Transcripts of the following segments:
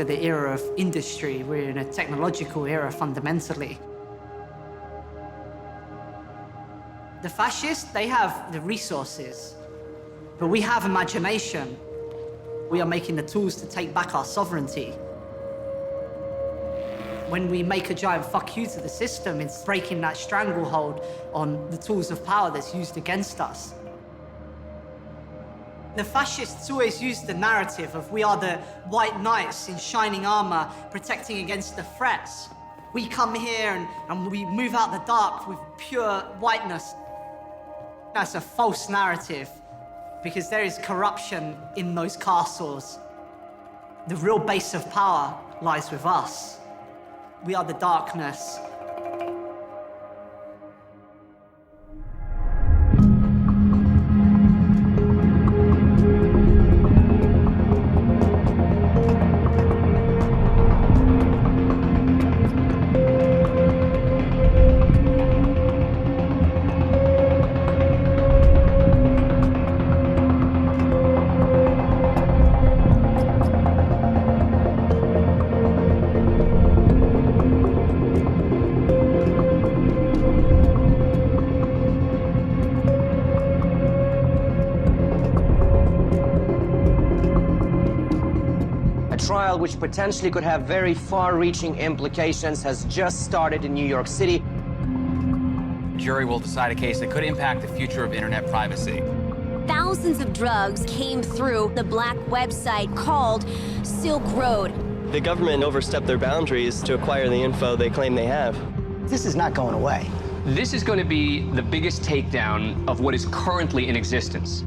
longer the era of industry. We're in a technological era, fundamentally. The fascists, they have the resources, but we have imagination. We are making the tools to take back our sovereignty. When we make a giant fuck you to the system, it's breaking that stranglehold on the tools of power that's used against us. The fascists always use the narrative of we are the white knights in shining armor protecting against the threats. We come here and we move out the dark with pure whiteness. That's a false narrative because there is corruption in those castles. The real base of power lies with us. We are the darkness. Trial which potentially could have very far-reaching implications has just started in New York City. The jury will decide a case that could impact the future of internet privacy. Thousands of drugs came through the black website called Silk Road. The government overstepped their boundaries to acquire the info they claim they have. This is not going away. This is going to be the biggest takedown of what is currently in existence.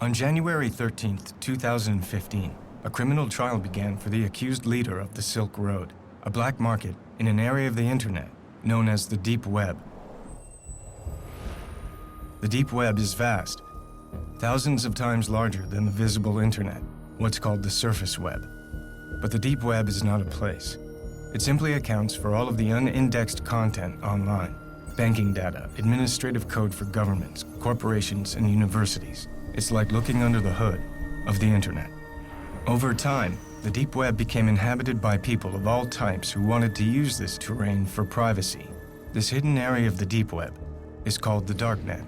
On January 13th, 2015, a criminal trial began for the accused leader of the Silk Road, a black market in an area of the internet known as the Deep Web. The Deep Web is vast, thousands of times larger than the visible internet, what's called the surface web. But the Deep Web is not a place. It simply accounts for all of the unindexed content online, banking data, administrative code for governments, corporations, and universities. It's like looking under the hood of the internet. Over time, the Deep Web became inhabited by people of all types who wanted to use this terrain for privacy. This hidden area of the Deep Web is called the Darknet,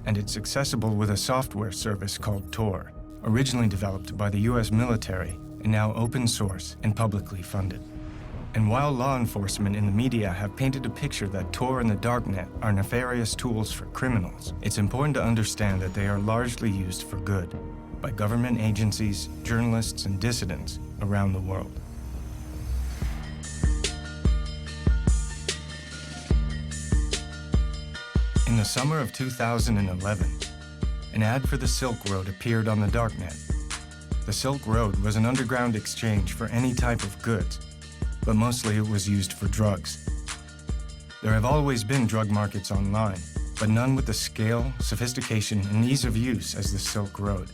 and it's accessible with a software service called Tor, originally developed by the US military and now open source and publicly funded. And while law enforcement and the media have painted a picture that Tor and the Darknet are nefarious tools for criminals, it's important to understand that they are largely used for good by government agencies, journalists, and dissidents around the world. In the summer of 2011, an ad for the Silk Road appeared on the Darknet. The Silk Road was an underground exchange for any type of goods, but mostly it was used for drugs. There have always been drug markets online, but none with the scale, sophistication, and ease of use as the Silk Road.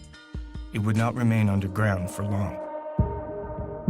It would not remain underground for long.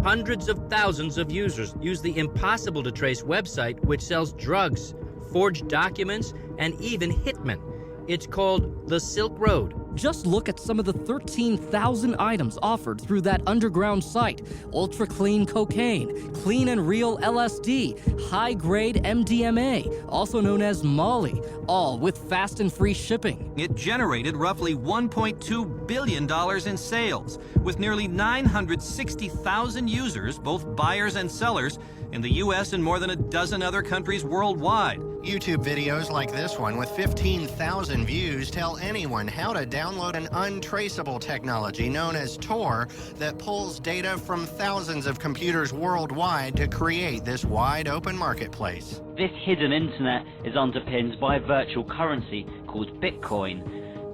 Hundreds of thousands of users use the impossible-to-trace website which sells drugs, forged documents, and even hitmen. It's called the Silk Road. Just look at some of the 13,000 items offered through that underground site. Ultra-clean cocaine, clean and real LSD, high-grade MDMA, also known as Molly, all with fast and free shipping. It generated roughly $1.2 billion in sales, with nearly 960,000 users, both buyers and sellers, in the US and more than a dozen other countries worldwide. YouTube videos like this one with 15,000 views tell anyone how to download an untraceable technology known as Tor that pulls data from thousands of computers worldwide to create this wide open marketplace. This hidden internet is underpinned by a virtual currency called Bitcoin.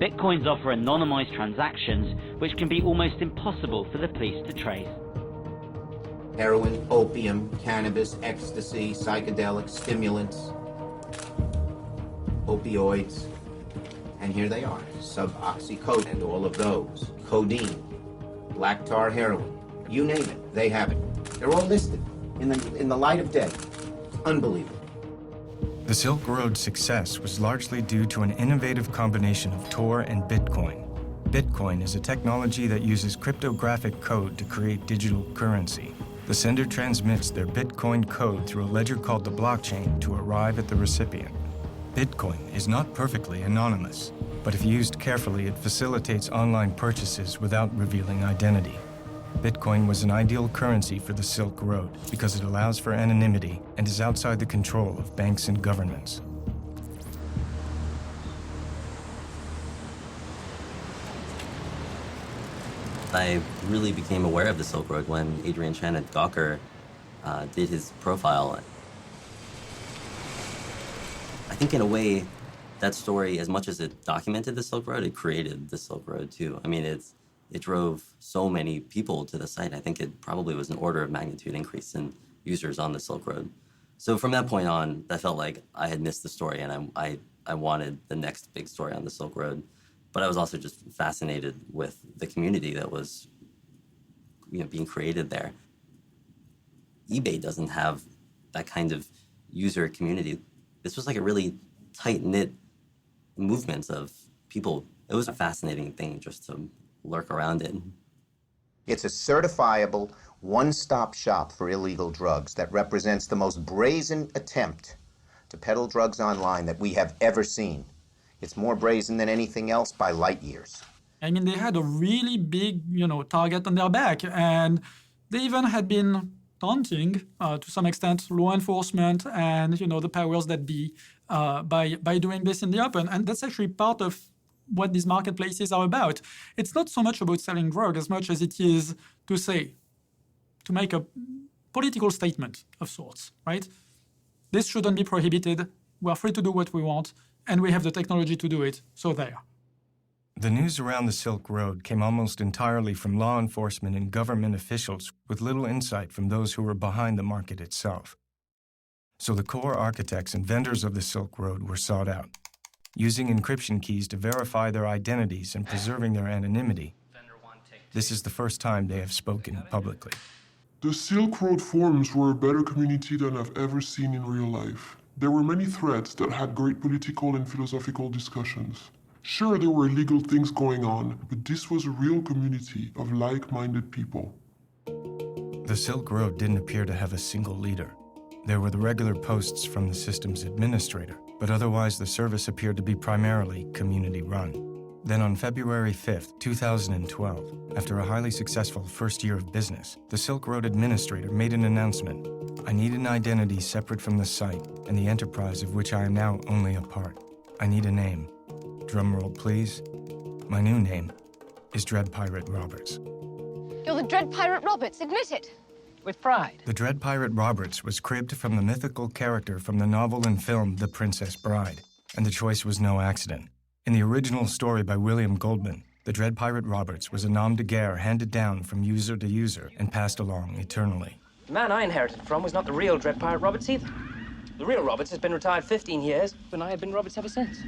Bitcoins offer anonymized transactions which can be almost impossible for the police to trace. Heroin, opium, cannabis, ecstasy, psychedelics, stimulants, opioids, and here they are, suboxycodone and all of those, codeine, black tar heroin, you name it, they have it. They're all listed in the light of day. Unbelievable. The Silk Road's success was largely due to an innovative combination of Tor and Bitcoin. Bitcoin is a technology that uses cryptographic code to create digital currency. The sender transmits their Bitcoin code through a ledger called the blockchain to arrive at the recipient. Bitcoin is not perfectly anonymous, but if used carefully, it facilitates online purchases without revealing identity. Bitcoin was an ideal currency for the Silk Road because it allows for anonymity and is outside the control of banks and governments. I really became aware of the Silk Road when Adrian Chen at Gawker did his profile. I think in a way, that story, as much as it documented the Silk Road, it created the Silk Road too. I mean, it drove so many people to the site. I think it probably was an order of magnitude increase in users on the Silk Road. So from that point on, I felt like I had missed the story and I wanted the next big story on the Silk Road. But I was also just fascinated with the community that was, being created there. eBay doesn't have that kind of user community. This was like a really tight-knit movement of people. It was a fascinating thing just to lurk around in. It's a certifiable, one-stop shop for illegal drugs that represents the most brazen attempt to peddle drugs online that we have ever seen. It's more brazen than anything else by light years. I mean, they had a really big, target on their back, and they even had been taunting, to some extent, law enforcement and, the powers that be by doing this in the open. And that's actually part of what these marketplaces are about. It's not so much about selling drugs as much as it is to make a political statement of sorts, right? This shouldn't be prohibited. We're free to do what we want, and we have the technology to do it, so there. The news around the Silk Road came almost entirely from law enforcement and government officials with little insight from those who were behind the market itself. So the core architects and vendors of the Silk Road were sought out, using encryption keys to verify their identities and preserving their anonymity. This is the first time they have spoken publicly. The Silk Road forums were a better community than I've ever seen in real life. There were many threads that had great political and philosophical discussions. Sure, there were illegal things going on, but this was a real community of like-minded people. The Silk Road didn't appear to have a single leader. There were the regular posts from the system's administrator, but otherwise the service appeared to be primarily community-run. Then on February 5th, 2012, after a highly successful first year of business, the Silk Road administrator made an announcement. I need an identity separate from the site and the enterprise of which I am now only a part. I need a name. Drumroll, please. My new name is Dread Pirate Roberts. You're the Dread Pirate Roberts, admit it. With pride. The Dread Pirate Roberts was cribbed from the mythical character from the novel and film The Princess Bride, and the choice was no accident. In the original story by William Goldman, the Dread Pirate Roberts was a nom de guerre handed down from user to user and passed along eternally. The man I inherited from was not the real Dread Pirate Roberts either. The real Roberts has been retired 15 years, and I have been Roberts ever since.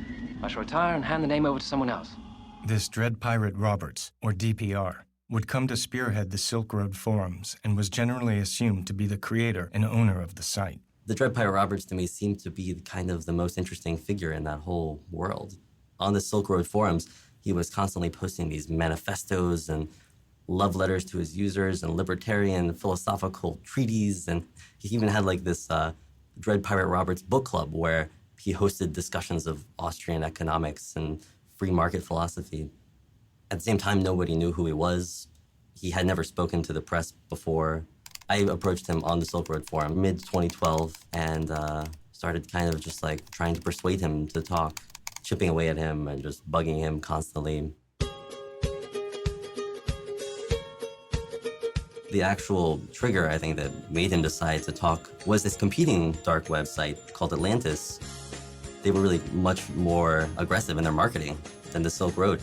I shall retire and hand the name over to someone else. This Dread Pirate Roberts, or DPR, would come to spearhead the Silk Road forums and was generally assumed to be the creator and owner of the site. The Dread Pirate Roberts to me seemed to be kind of the most interesting figure in that whole world. On the Silk Road forums, he was constantly posting these manifestos and love letters to his users and libertarian philosophical treatises, and he even had like this Dread Pirate Roberts book club where he hosted discussions of Austrian economics and free market philosophy. At the same time, nobody knew who he was. He had never spoken to the press before. I approached him on the Silk Road forum mid-2012 and started kind of just like trying to persuade him to talk, chipping away at him and just bugging him constantly. The actual trigger, I think, that made him decide to talk was this competing dark website called Atlantis. They were really much more aggressive in their marketing than the Silk Road.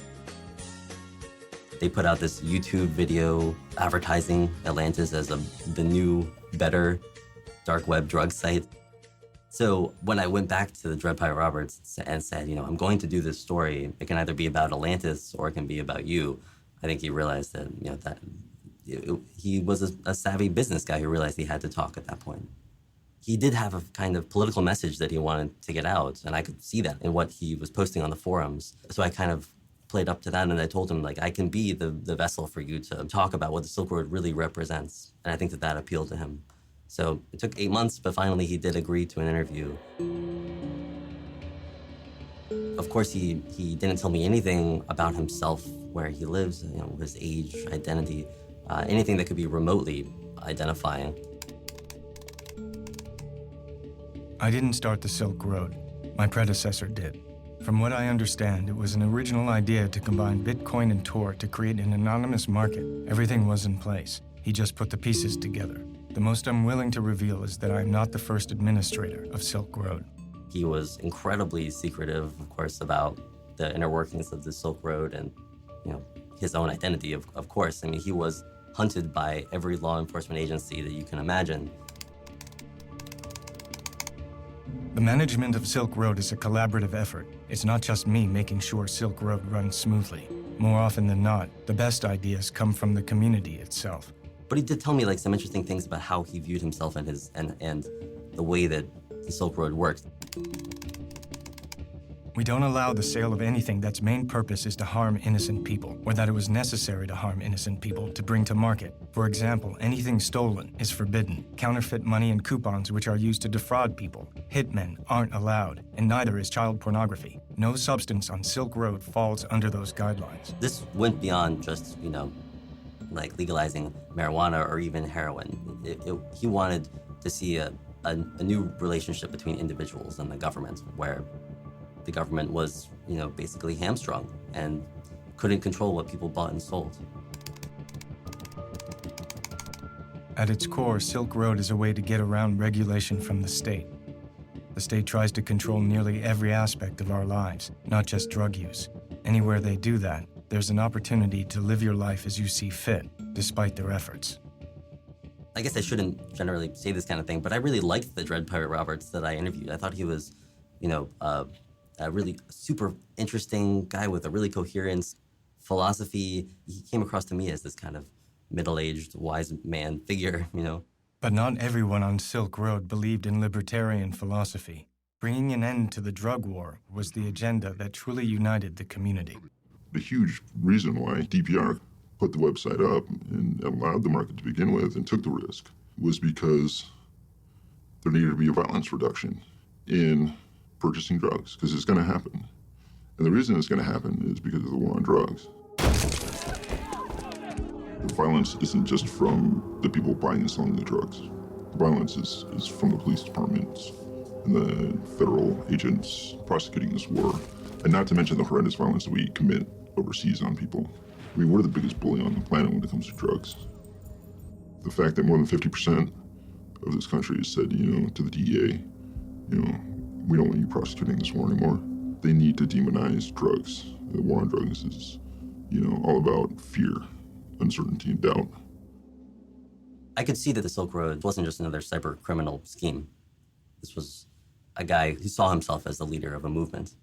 They put out this YouTube video advertising Atlantis as the new, better dark web drug site. So when I went back to the Dread Pirate Roberts and said, I'm going to do this story, it can either be about Atlantis or it can be about you, I think he realized that, that he was a savvy business guy who realized he had to talk at that point. He did have a kind of political message that he wanted to get out, and I could see that in what he was posting on the forums. So I kind of played up to that, and I told him, like, I can be the vessel for you to talk about what the Silk Road really represents. And I think that appealed to him. So it took 8 months, but finally he did agree to an interview. Of course, he didn't tell me anything about himself, where he lives, you know, his age, identity, anything that could be remotely identifying. I didn't start the Silk Road. My predecessor did. From what I understand, it was an original idea to combine Bitcoin and Tor to create an anonymous market. Everything was in place. He just put the pieces together. The most I'm willing to reveal is that I am not the first administrator of Silk Road. He was incredibly secretive, of course, about the inner workings of the Silk Road and, you know, his own identity, of course. I mean, he was hunted by every law enforcement agency that you can imagine. The management of Silk Road is a collaborative effort. It's not just me making sure Silk Road runs smoothly. More often than not, the best ideas come from the community itself. But he did tell me, like, some interesting things about how he viewed himself and and the way that the Silk Road works. We don't allow the sale of anything that's main purpose is to harm innocent people, or that it was necessary to harm innocent people to bring to market. For example, anything stolen is forbidden. Counterfeit money and coupons which are used to defraud people. Hitmen aren't allowed, and neither is child pornography. No substance on Silk Road falls under those guidelines. This went beyond just, you know, like legalizing marijuana or even heroin. He wanted to see a new relationship between individuals and the government, where the government was, you know, basically hamstrung and couldn't control what people bought and sold. At its core, Silk Road is a way to get around regulation from the state. The state tries to control nearly every aspect of our lives, not just drug use. Anywhere they do that, there's an opportunity to live your life as you see fit, despite their efforts. I guess I shouldn't generally say this kind of thing, but I really liked the Dread Pirate Roberts that I interviewed. I thought he was, you know, a really super interesting guy with a really coherent philosophy. He came across to me as this kind of middle-aged, wise man figure, you know. But not everyone on Silk Road believed in libertarian philosophy. Bringing an end to the drug war was the agenda that truly united the community. The huge reason why DPR put the website up and allowed the market to begin with and took the risk was because there needed to be a violence reduction in purchasing drugs, because it's going to happen. And the reason it's going to happen is because of the war on drugs. The violence isn't just from the people buying and selling the drugs. The violence is from the police departments and the federal agents prosecuting this war. And not to mention the horrendous violence that we commit overseas on people. I mean, we're the biggest bully on the planet when it comes to drugs. The fact that more than 50% of this country has said, you know, to the DEA, you know, we don't want you prosecuting this war anymore. They need to demonize drugs. The war on drugs is, you know, all about fear, uncertainty, and doubt. I could see that the Silk Road wasn't just another cyber criminal scheme. This was a guy who saw himself as the leader of a movement.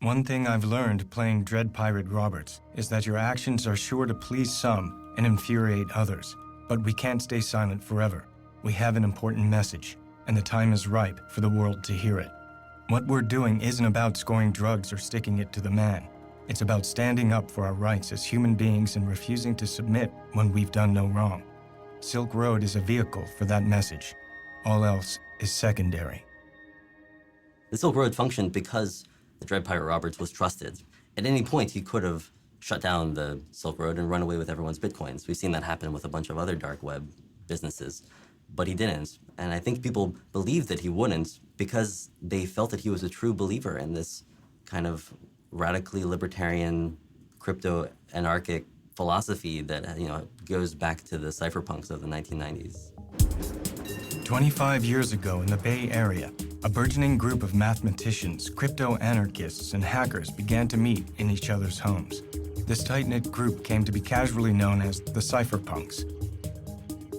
One thing I've learned playing Dread Pirate Roberts is that your actions are sure to please some and infuriate others. But we can't stay silent forever. We have an important message, and the time is ripe for the world to hear it. What we're doing isn't about scoring drugs or sticking it to the man. It's about standing up for our rights as human beings and refusing to submit when we've done no wrong. Silk Road is a vehicle for that message. All else is secondary. The Silk Road functioned because the Dread Pirate Roberts was trusted. At any point, he could have shut down the Silk Road and run away with everyone's bitcoins. We've seen that happen with a bunch of other dark web businesses, but he didn't. And I think people believed that he wouldn't because they felt that he was a true believer in this kind of radically libertarian, crypto-anarchic philosophy that, you know, goes back to the cypherpunks of the 1990s. 25 years ago in the Bay Area, a burgeoning group of mathematicians, crypto-anarchists, and hackers began to meet in each other's homes. This tight-knit group came to be casually known as the cypherpunks.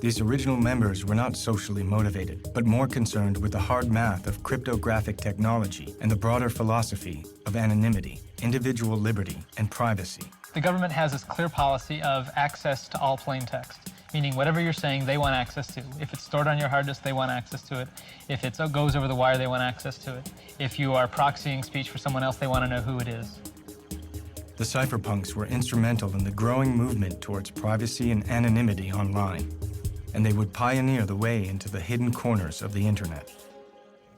These original members were not socially motivated, but more concerned with the hard math of cryptographic technology and the broader philosophy of anonymity, individual liberty, and privacy. The government has this clear policy of access to all plain text, meaning whatever you're saying, they want access to. If it's stored on your hard disk, they want access to it. If it goes over the wire, they want access to it. If you are proxying speech for someone else, they want to know who it is. The cypherpunks were instrumental in the growing movement towards privacy and anonymity online, and they would pioneer the way into the hidden corners of the internet.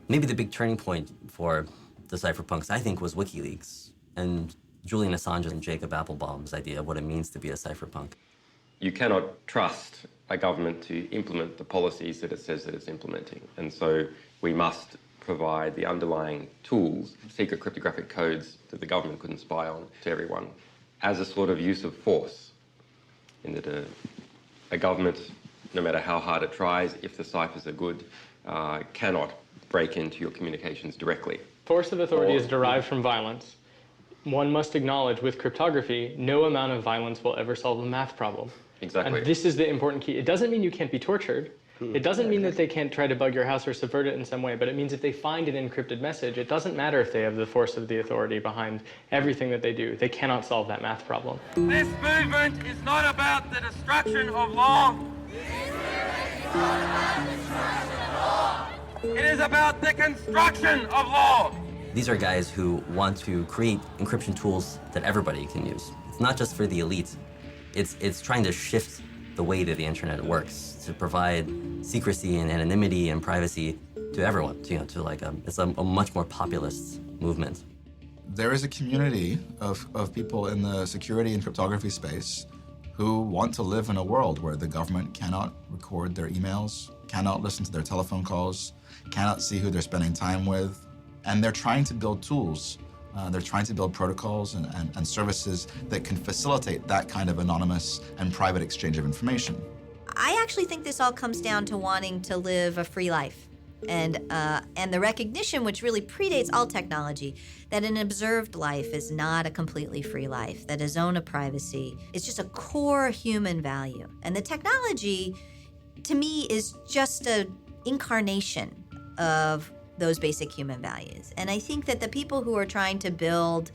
Maybe the big turning point for the cypherpunks, I think, was WikiLeaks and Julian Assange and Jacob Applebaum's idea of what it means to be a cypherpunk. You cannot trust a government to implement the policies that it says that it's implementing. And so we must provide the underlying tools, secret cryptographic codes that the government couldn't spy on to everyone, as a sort of use of force, in that a government, no matter how hard it tries, if the ciphers are good, cannot break into your communications directly. Force of authority is derived from violence. One must acknowledge with cryptography, no amount of violence will ever solve a math problem. Exactly. And this is the important key. It doesn't mean you can't be tortured. It doesn't mean that they can't try to bug your house or subvert it in some way, but it means if they find an encrypted message, it doesn't matter if they have the force of the authority behind everything that they do. They cannot solve that math problem. This movement is not about the destruction of law. It is about the construction of law. These are guys who want to create encryption tools that everybody can use. It's not just for the elite. It's trying to shift the way that the internet works, to provide secrecy and anonymity and privacy to everyone, it's a much more populist movement. There is a community of people in the security and cryptography space who want to live in a world where the government cannot record their emails, cannot listen to their telephone calls, cannot see who they're spending time with, and they're trying to build tools. They're trying to build protocols and services that can facilitate that kind of anonymous and private exchange of information. I actually think this all comes down to wanting to live a free life, and the recognition, which really predates all technology, that an observed life is not a completely free life, that a zone of privacy is just a core human value. And the technology, to me, is just an incarnation of those basic human values. And I think that the people who are trying to build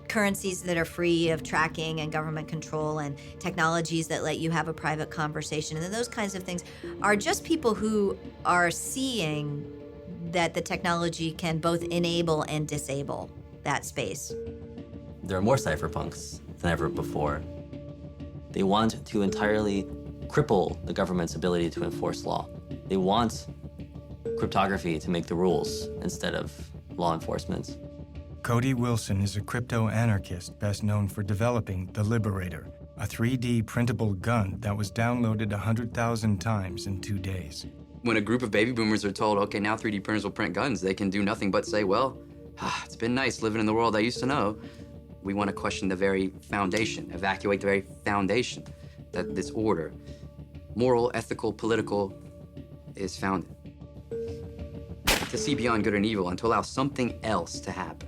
currencies that are free of tracking and government control and technologies that let you have a private conversation and those kinds of things are just people who are seeing that the technology can both enable and disable that space. There are more cypherpunks than ever before. They want to entirely cripple the government's ability to enforce law. They want cryptography to make the rules instead of law enforcement. Cody Wilson is a crypto-anarchist best known for developing the Liberator, a 3D printable gun that was downloaded 100,000 times in 2 days. When a group of baby boomers are told, okay, now 3D printers will print guns, they can do nothing but say, well, it's been nice living in the world I used to know. We want to question the very foundation, evacuate the very foundation that this order, moral, ethical, political, is founded. To see beyond good and evil and to allow something else to happen.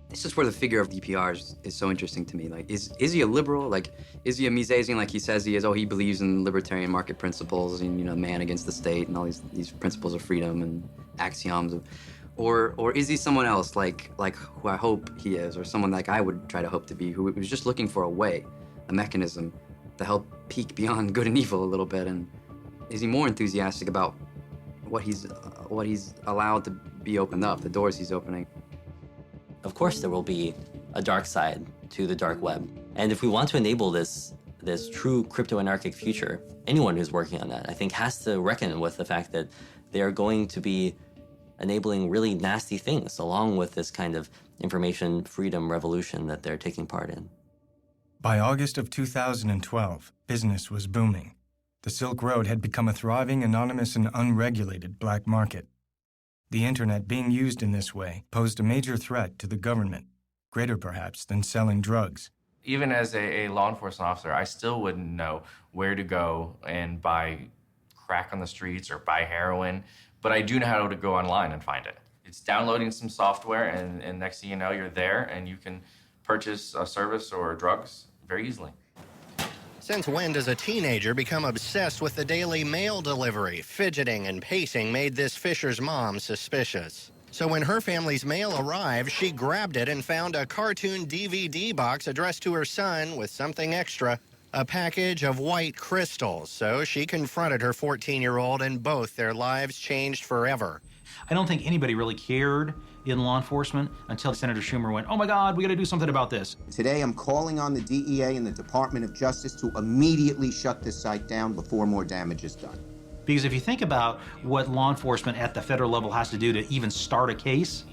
It's just where the figure of DPR is so interesting to me. Like, is he a liberal? Like, is he a Misesian like he says he is? Oh, he believes in libertarian market principles and, man against the state and all these principles of freedom and axioms of, or is he someone else like who I hope he is, or someone like I would try to hope to be, who was just looking for a way, a mechanism to help peek beyond good and evil a little bit? And is he more enthusiastic about what he's allowed to be opened up, the doors he's opening? Of course there will be a dark side to the dark web. And if we want to enable this true crypto-anarchic future, anyone who's working on that, I think, has to reckon with the fact that they are going to be enabling really nasty things along with this kind of information freedom revolution that they're taking part in. By August of 2012, business was booming. The Silk Road had become a thriving, anonymous, and unregulated black market. The internet being used in this way posed a major threat to the government, greater perhaps than selling drugs. Even as a law enforcement officer, I still wouldn't know where to go and buy crack on the streets or buy heroin, but I do know how to go online and find it. It's downloading some software, and next thing you know, you're there, and you can purchase a service or drugs very easily. Since when does a teenager become obsessed with the daily mail delivery? Fidgeting and pacing made this Fisher's mom suspicious. So when her family's mail arrived, she grabbed it and found a cartoon DVD box addressed to her son with something extra, a package of white crystals. So she confronted her 14-year-old, and both their lives changed forever. I don't think anybody really cared in law enforcement until Senator Schumer went, oh my God, we got to do something about this. Today, I'm calling on the DEA and the Department of Justice to immediately shut this site down before more damage is done. Because if you think about what law enforcement at the federal level has to do to even start a case,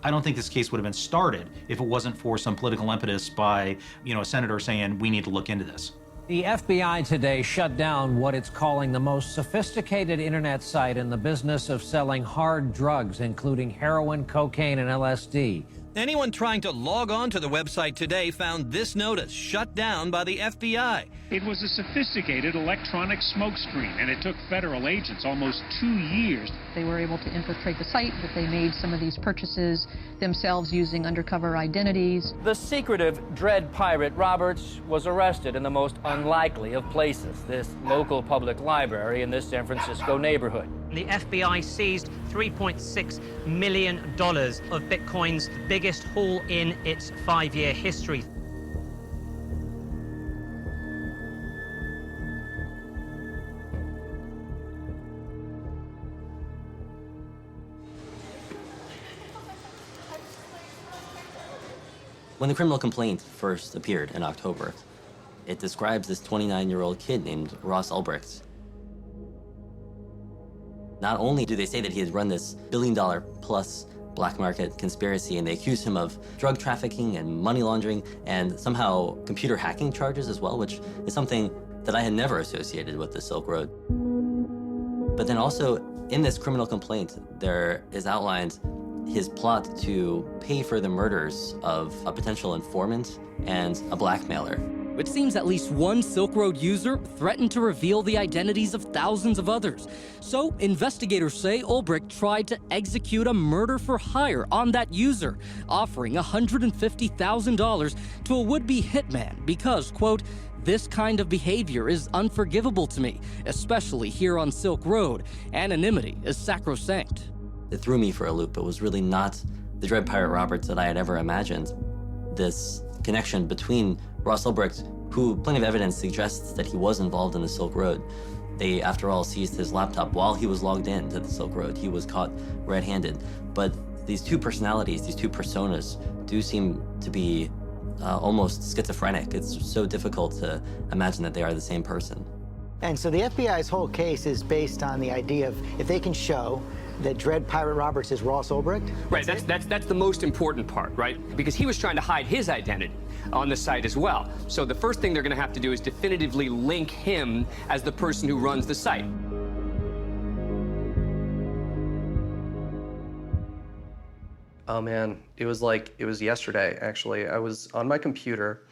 I don't think this case would have been started if it wasn't for some political impetus by, a senator saying, we need to look into this. The FBI today shut down what it's calling the most sophisticated internet site in the business of selling hard drugs, including heroin, cocaine, and LSD. Anyone trying to log on to the website today found this notice shut down by the FBI. It was a sophisticated electronic smokescreen, and it took federal agents almost 2 years. They were able to infiltrate the site, but they made some of these purchases themselves using undercover identities. The secretive Dread Pirate Roberts was arrested in the most unlikely of places, this local public library in this San Francisco neighborhood. The FBI seized $3.6 million of Bitcoin's biggest haul in its 5-year history. When the criminal complaint first appeared in October, it describes this 29-year-old kid named Ross Ulbricht. Not only do they say that he has run this billion-dollar-plus black market conspiracy, and they accuse him of drug trafficking and money laundering and somehow computer hacking charges as well, which is something that I had never associated with the Silk Road. But then also in this criminal complaint, there is outlined his plot to pay for the murders of a potential informant and a blackmailer. It seems at least one Silk Road user threatened to reveal the identities of thousands of others. So investigators say Ulbricht tried to execute a murder for hire on that user, offering $150,000 to a would-be hitman because, quote, "This kind of behavior is unforgivable to me, especially here on Silk Road. Anonymity is sacrosanct." It threw me for a loop. It was really not the Dread Pirate Roberts that I had ever imagined. This connection between Ross Ulbricht, who plenty of evidence suggests that he was involved in the Silk Road. They, after all, seized his laptop while he was logged in to the Silk Road. He was caught red-handed. But these two personalities, these two personas, do seem to be almost schizophrenic. It's so difficult to imagine that they are the same person. And so the FBI's whole case is based on the idea of if they can show that Dread Pirate Roberts is Ross Ulbricht. Right, that's the most important part, right? Because he was trying to hide his identity on the site as well. So the first thing they're going to have to do is definitively link him as the person who runs the site. Oh man, it was yesterday, actually. I was on my computer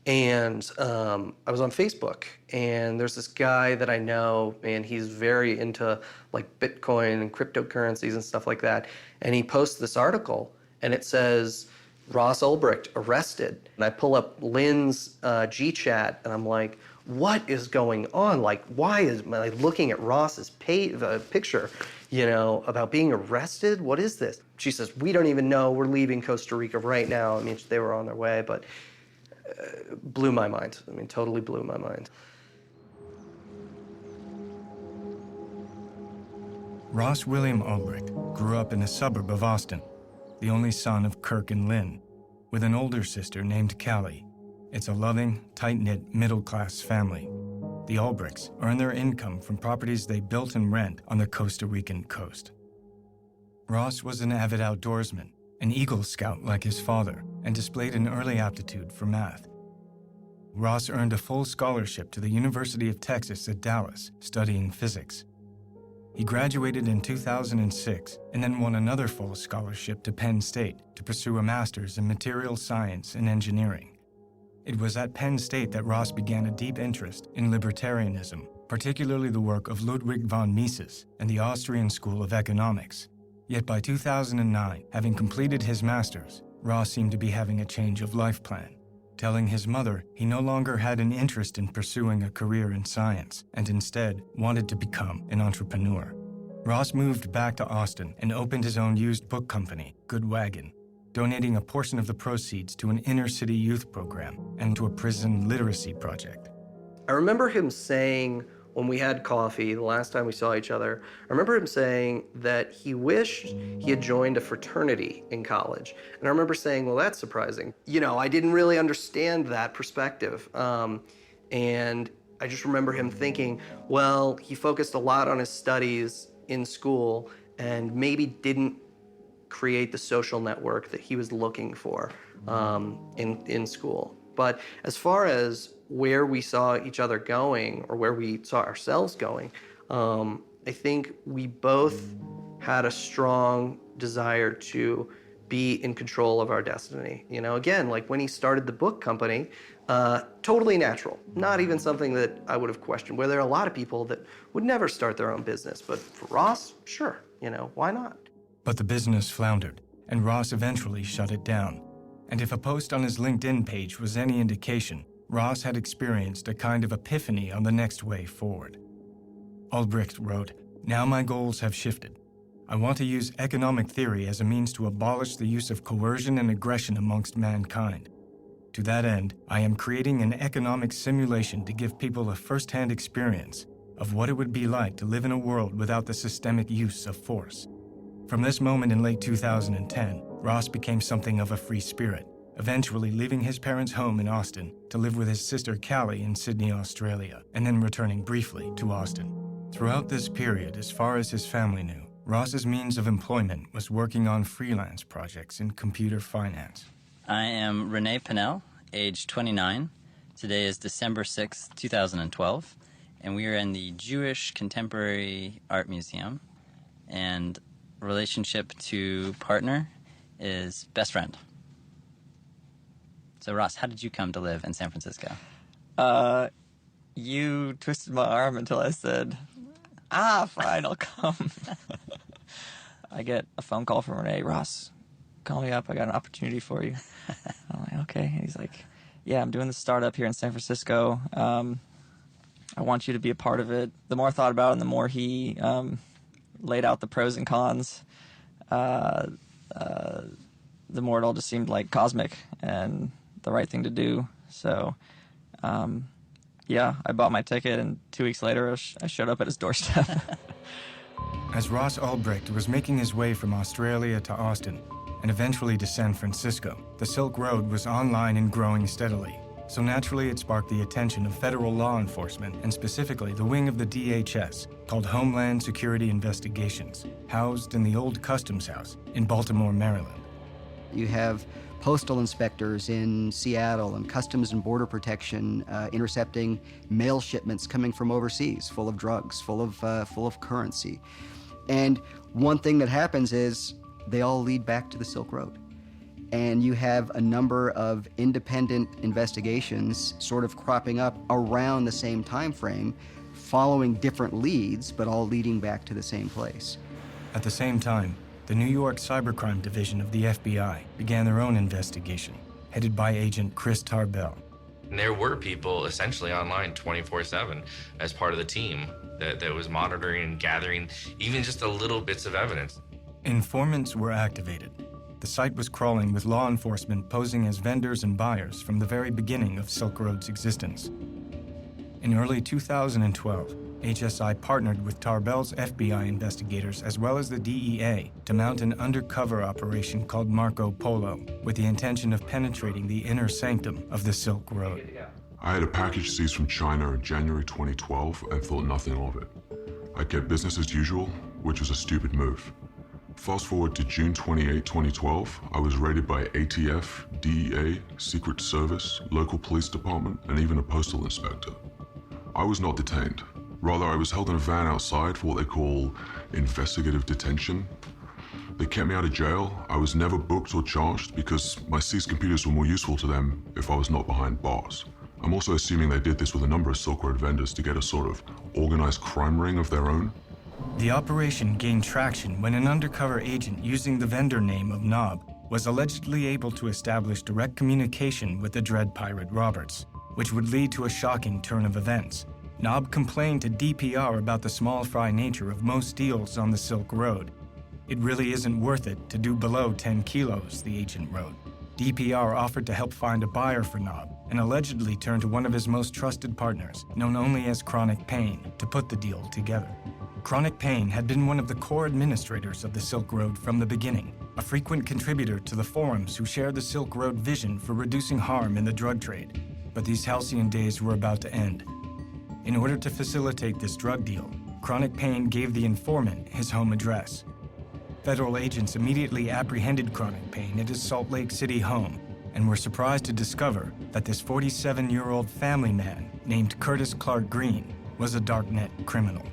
and I was on Facebook, and there's this guy that I know, and he's very into like Bitcoin and cryptocurrencies and stuff like that. And he posts this article, and it says, Ross Ulbricht arrested. And I pull up Lynn's G-chat, and I'm like, what is going on? Like, why is I looking at Ross's picture, about being arrested? What is this? She says, we don't even know. We're leaving Costa Rica right now. I mean, they were on their way, but blew my mind. I mean, totally blew my mind. Ross William Ulbricht grew up in a suburb of Austin, the only son of Kirk and Lynn, with an older sister named Callie. It's a loving, tight-knit, middle-class family. The Ulbrichts earn their income from properties they built and rent on the Costa Rican coast. Ross was an avid outdoorsman, an Eagle Scout like his father, and displayed an early aptitude for math. Ross earned a full scholarship to the University of Texas at Dallas, studying physics. He graduated in 2006 and then won another full scholarship to Penn State to pursue a master's in material science and engineering. It was at Penn State that Ross began a deep interest in libertarianism, particularly the work of Ludwig von Mises and the Austrian School of Economics. Yet by 2009, having completed his master's, Ross seemed to be having a change of life plan, telling his mother he no longer had an interest in pursuing a career in science and instead wanted to become an entrepreneur. Ross moved back to Austin and opened his own used book company, Good Wagon, donating a portion of the proceeds to an inner-city youth program and to a prison literacy project. I remember him saying when we had coffee the last time we saw each other, I remember him saying that he wished he had joined a fraternity in college. And I remember saying, well, that's surprising. You know, I didn't really understand that perspective. And I just remember him thinking, well, he focused a lot on his studies in school and maybe didn't create the social network that he was looking for in school. But as far as where we saw each other going or where we saw ourselves going, I think we both had a strong desire to be in control of our destiny. You know, again, like when he started the book company, totally natural, not even something that I would have questioned, where there are a lot of people that would never start their own business. But for Ross, sure, you know, why not? But the business floundered, and Ross eventually shut it down. And if a post on his LinkedIn page was any indication, Ross had experienced a kind of epiphany on the next way forward. Albrecht wrote, "Now my goals have shifted. I want to use economic theory as a means to abolish the use of coercion and aggression amongst mankind. To that end, I am creating an economic simulation to give people a first-hand experience of what it would be like to live in a world without the systemic use of force." From this moment in late 2010, Ross became something of a free spirit, eventually leaving his parents' home in Austin to live with his sister Callie in Sydney, Australia, and then returning briefly to Austin. Throughout this period, as far as his family knew, Ross's means of employment was working on freelance projects in computer finance. I am Renee Pinnell, age 29. Today is December 6th, 2012, and we are in the Jewish Contemporary Art Museum, and relationship to partner is best friend. So Ross, how did you come to live in San Francisco? You twisted my arm until I said, fine, I'll come. I get a phone call from Renee. "Ross, call me up. I got an opportunity for you." I'm like, okay. And he's like, "Yeah, I'm doing this startup here in San Francisco. I want you to be a part of it." The more I thought about it, and the more he laid out the pros and cons, the more it all just seemed like cosmic and the right thing to do. So, yeah, I bought my ticket, and 2 weeks later, I showed up at his doorstep. As Ross Albrecht was making his way from Australia to Austin, and eventually to San Francisco, the Silk Road was online and growing steadily. So naturally, it sparked the attention of federal law enforcement, and specifically the wing of the DHS, called Homeland Security Investigations, housed in the old Customs House in Baltimore, Maryland. You have postal inspectors in Seattle and Customs and Border Protection intercepting mail shipments coming from overseas, full of drugs, full of currency. And one thing that happens is they all lead back to the Silk Road. And you have a number of independent investigations sort of cropping up around the same time frame, following different leads, but all leading back to the same place. At the same time, the New York Cybercrime Division of the FBI began their own investigation, headed by Agent Chris Tarbell. And there were people essentially online 24/7 as part of the team that was monitoring and gathering even just a little bits of evidence. Informants were activated. The site was crawling with law enforcement posing as vendors and buyers from the very beginning of Silk Road's existence. In early 2012, HSI partnered with Tarbell's FBI investigators as well as the DEA to mount an undercover operation called Marco Polo, with the intention of penetrating the inner sanctum of the Silk Road. I had a package seized from China in January 2012 and thought nothing of it. I kept business as usual, which was a stupid move. Fast forward to June 28, 2012, I was raided by ATF, DEA, Secret Service, local police department, and even a postal inspector. I was not detained. Rather, I was held in a van outside for what they call investigative detention. They kept me out of jail. I was never booked or charged because my seized computers were more useful to them if I was not behind bars. I'm also assuming they did this with a number of Silk Road vendors to get a sort of organized crime ring of their own. The operation gained traction when an undercover agent using the vendor name of Knob was allegedly able to establish direct communication with the Dread Pirate Roberts, which would lead to a shocking turn of events. Knob complained to DPR about the small fry nature of most deals on the Silk Road. It really isn't worth it to do below 10 kilos, the agent wrote. DPR offered to help find a buyer for Knob and allegedly turned to one of his most trusted partners, known only as Chronic Pain, to put the deal together. Chronic Pain had been one of the core administrators of the Silk Road from the beginning, a frequent contributor to the forums who shared the Silk Road vision for reducing harm in the drug trade. But these halcyon days were about to end. In order to facilitate this drug deal, Chronic Pain gave the informant his home address. Federal agents immediately apprehended Chronic Pain at his Salt Lake City home and were surprised to discover that this 47-year-old family man named Curtis Clark Green was a darknet criminal.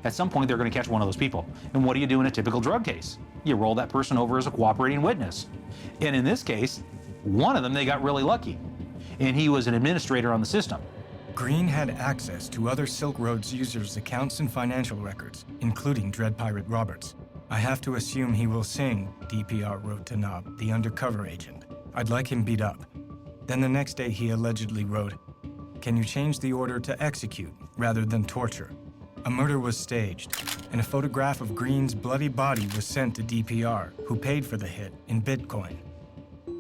At some point, they're going to catch one of those people. And what do you do in a typical drug case? You roll that person over as a cooperating witness. And in this case, one of them, they got really lucky. And he was an administrator on the system. Green had access to other Silk Road's users' accounts and financial records, including Dread Pirate Roberts. I have to assume he will sing, DPR wrote to Knob, the undercover agent. I'd like him beat up. Then the next day he allegedly wrote, "Can you change the order to execute rather than torture?" A murder was staged, and a photograph of Green's bloody body was sent to DPR, who paid for the hit in Bitcoin.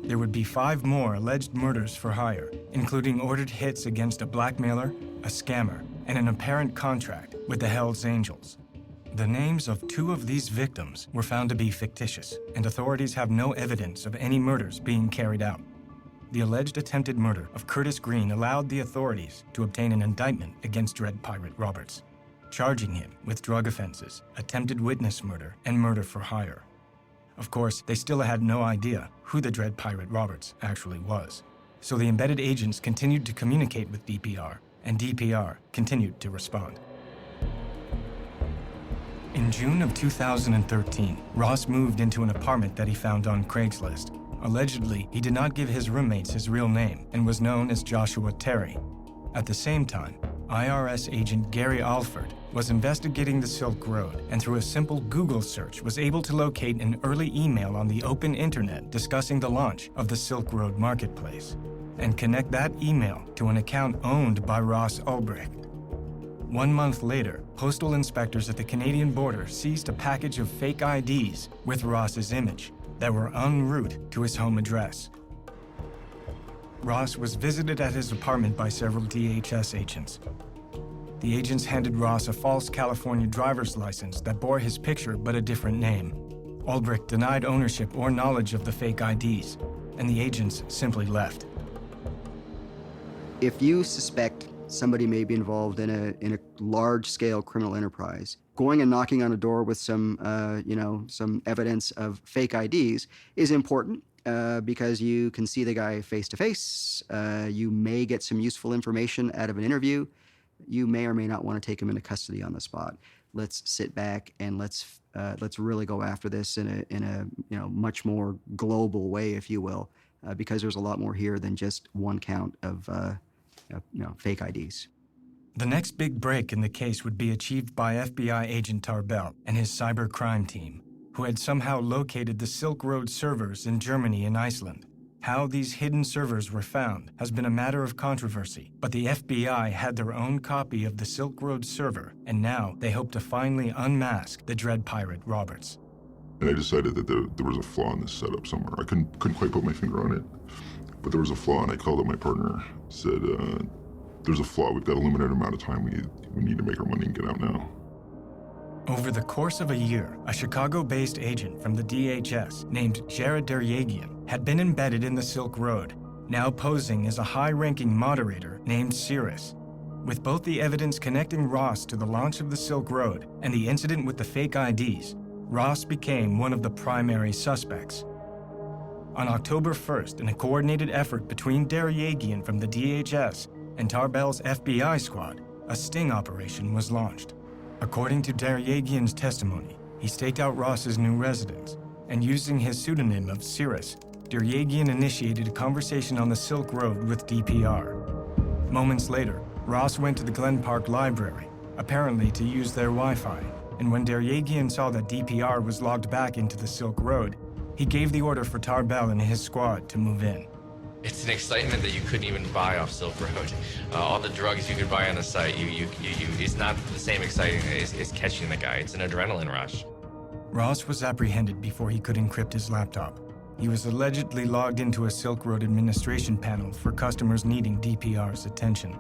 There would be 5 more alleged murders for hire, including ordered hits against a blackmailer, a scammer, and an apparent contract with the Hells Angels. The names of 2 of these victims were found to be fictitious, and authorities have no evidence of any murders being carried out. The alleged attempted murder of Curtis Green allowed the authorities to obtain an indictment against Dread Pirate Roberts, charging him with drug offenses, attempted witness murder, and murder for hire. Of course, they still had no idea who the Dread Pirate Roberts actually was. So the embedded agents continued to communicate with DPR, and DPR continued to respond. In June of 2013, Ross moved into an apartment that he found on Craigslist. Allegedly, he did not give his roommates his real name and was known as Joshua Terry. At the same time, IRS agent Gary Alford was investigating the Silk Road and through a simple Google search was able to locate an early email on the open internet discussing the launch of the Silk Road marketplace and connect that email to an account owned by Ross Ulbricht. 1 month later, postal inspectors at the Canadian border seized a package of fake IDs with Ross's image that were en route to his home address. Ross was visited at his apartment by several DHS agents. The agents handed Ross a false California driver's license that bore his picture but a different name. Ulbricht denied ownership or knowledge of the fake IDs, and the agents simply left. If you suspect somebody may be involved in a large-scale criminal enterprise, going and knocking on a door with some evidence of fake IDs is important. Because you can see the guy face to face. You may get some useful information out of an interview. You may or may not want to take him into custody on the spot. Let's sit back and let's really go after this in a much more global way, if you will, because there's a lot more here than just one count of fake IDs. The next big break in the case would be achieved by FBI agent Tarbell and his cybercrime team, who had somehow located the Silk Road servers in Germany and Iceland. How these hidden servers were found has been a matter of controversy, but the FBI had their own copy of the Silk Road server, and now they hope to finally unmask the Dread Pirate Roberts. And I decided that there was a flaw in this setup somewhere. I couldn't quite put my finger on it, but there was a flaw, and I called up my partner, said, there's a flaw, we've got a limited amount of time, we need to make our money and get out now. Over the course of a year, a Chicago-based agent from the DHS named Jared Deryagian had been embedded in the Silk Road, now posing as a high-ranking moderator named Cirrus. With both the evidence connecting Ross to the launch of the Silk Road and the incident with the fake IDs, Ross became one of the primary suspects. On October 1st, in a coordinated effort between Deryagian from the DHS and Tarbell's FBI squad, a sting operation was launched. According to Deryagian's testimony, he staked out Ross's new residence, and using his pseudonym of Cirrus, Deryagian initiated a conversation on the Silk Road with DPR. Moments later, Ross went to the Glen Park Library, apparently to use their Wi-Fi, and when Deryagian saw that DPR was logged back into the Silk Road, he gave the order for Tarbell and his squad to move in. It's an excitement that you couldn't even buy off Silk Road. All the drugs you could buy on the site, it's not the same exciting as catching the guy. It's an adrenaline rush. Ross was apprehended before he could encrypt his laptop. He was allegedly logged into a Silk Road administration panel for customers needing DPR's attention.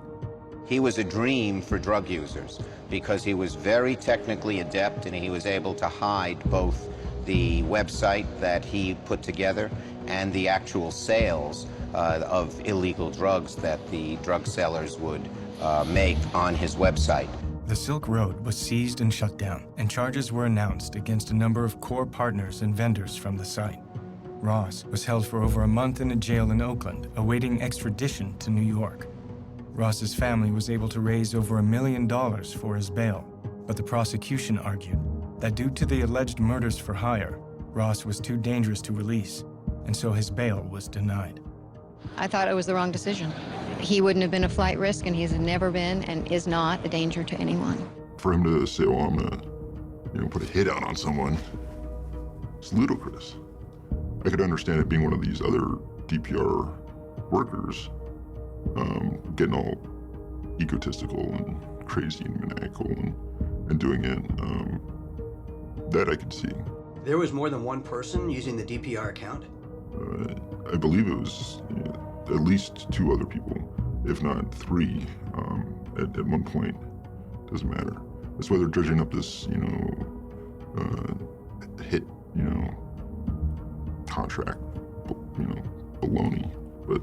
He was a dream for drug users because he was very technically adept and he was able to hide both the website that he put together and the actual sales of illegal drugs that the drug sellers would make on his website. The Silk Road was seized and shut down, and charges were announced against a number of core partners and vendors from the site. Ross was held for over a month in a jail in Oakland, awaiting extradition to New York. Ross's family was able to raise over $1 million for his bail, but the prosecution argued that due to the alleged murders for hire, Ross was too dangerous to release, and so his bail was denied. I thought it was the wrong decision. He wouldn't have been a flight risk, and he's never been and is not a danger to anyone. For him to say, "Oh, I'm gonna, put a hit out on someone," it's ludicrous. I could understand it being one of these other DPR workers getting all egotistical and crazy and maniacal and doing it. That I could see. There was more than one person using the DPR account? I believe it was at least 2 other people, if not 3, at one point. Doesn't matter. That's why they're dredging up this, hit, contract, baloney. But,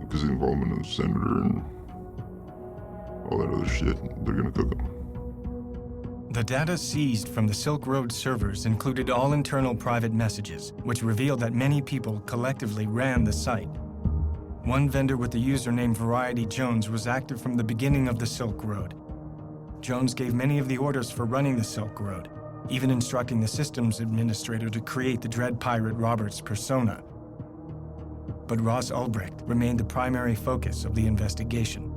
because of the involvement of the senator and all that other shit, they're gonna cook them. The data seized from the Silk Road servers included all internal private messages, which revealed that many people collectively ran the site. One vendor with the username Variety Jones was active from the beginning of the Silk Road. Jones gave many of the orders for running the Silk Road, even instructing the systems administrator to create the Dread Pirate Roberts persona. But Ross Ulbricht remained the primary focus of the investigation.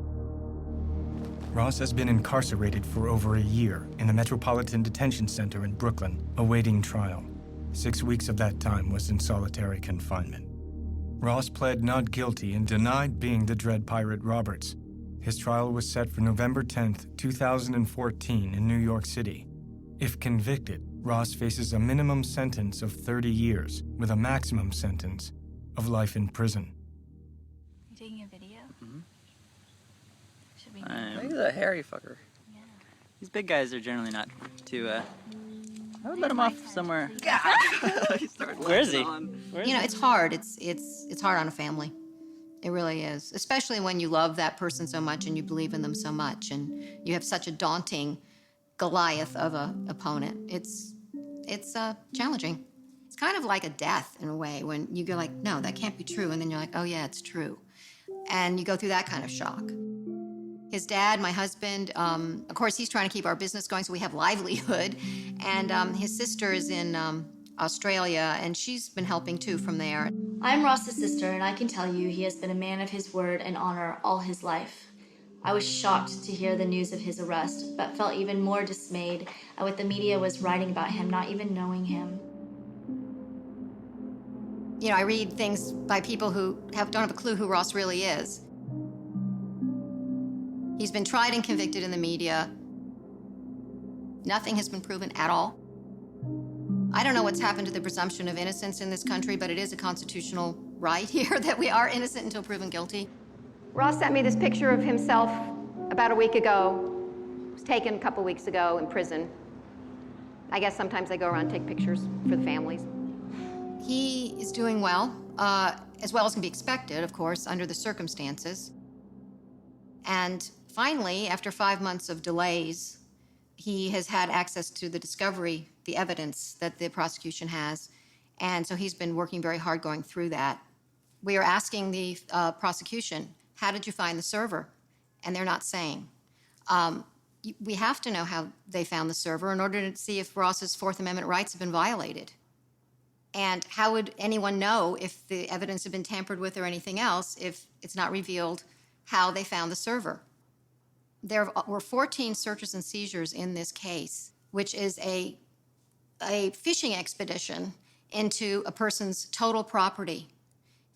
Ross has been incarcerated for over a year in the Metropolitan Detention Center in Brooklyn, awaiting trial. 6 weeks of that time was in solitary confinement. Ross pled not guilty and denied being the Dread Pirate Roberts. His trial was set for November 10th, 2014 in New York City. If convicted, Ross faces a minimum sentence of 30 years with a maximum sentence of life in prison. You taking a video? Mm-hmm. Should we? He's a hairy fucker. Yeah. These big guys are generally not too. I would let him off somewhere. Where is he? It's hard. It's hard on a family. It really is, especially when you love that person so much and you believe in them so much, and you have such a daunting Goliath of a opponent. It's challenging. It's kind of like a death in a way when you go like, no, that can't be true, and then you're like, oh yeah, it's true, and you go through that kind of shock. His dad, my husband, of course, he's trying to keep our business going so we have livelihood, and his sister is in Australia, and she's been helping too from there. I'm Ross's sister, and I can tell you he has been a man of his word and honor all his life. I was shocked to hear the news of his arrest, but felt even more dismayed at what the media was writing about him, not even knowing him. I read things by people who don't have a clue who Ross really is. He's been tried and convicted in the media. Nothing has been proven at all. I don't know what's happened to the presumption of innocence in this country, but it is a constitutional right here that we are innocent until proven guilty. Ross sent me this picture of himself about a week ago. It was taken a couple weeks ago in prison. I guess sometimes they go around and take pictures for the families. He is doing well as can be expected, of course, under the circumstances. And finally, after 5 months of delays, he has had access to the discovery, the evidence that the prosecution has. And so he's been working very hard going through that. We are asking the prosecution, how did you find the server? And they're not saying. We have to know how they found the server in order to see if Ross's Fourth Amendment rights have been violated. And how would anyone know if the evidence had been tampered with or anything else if it's not revealed how they found the server? There were 14 searches and seizures in this case, which is a fishing expedition into a person's total property,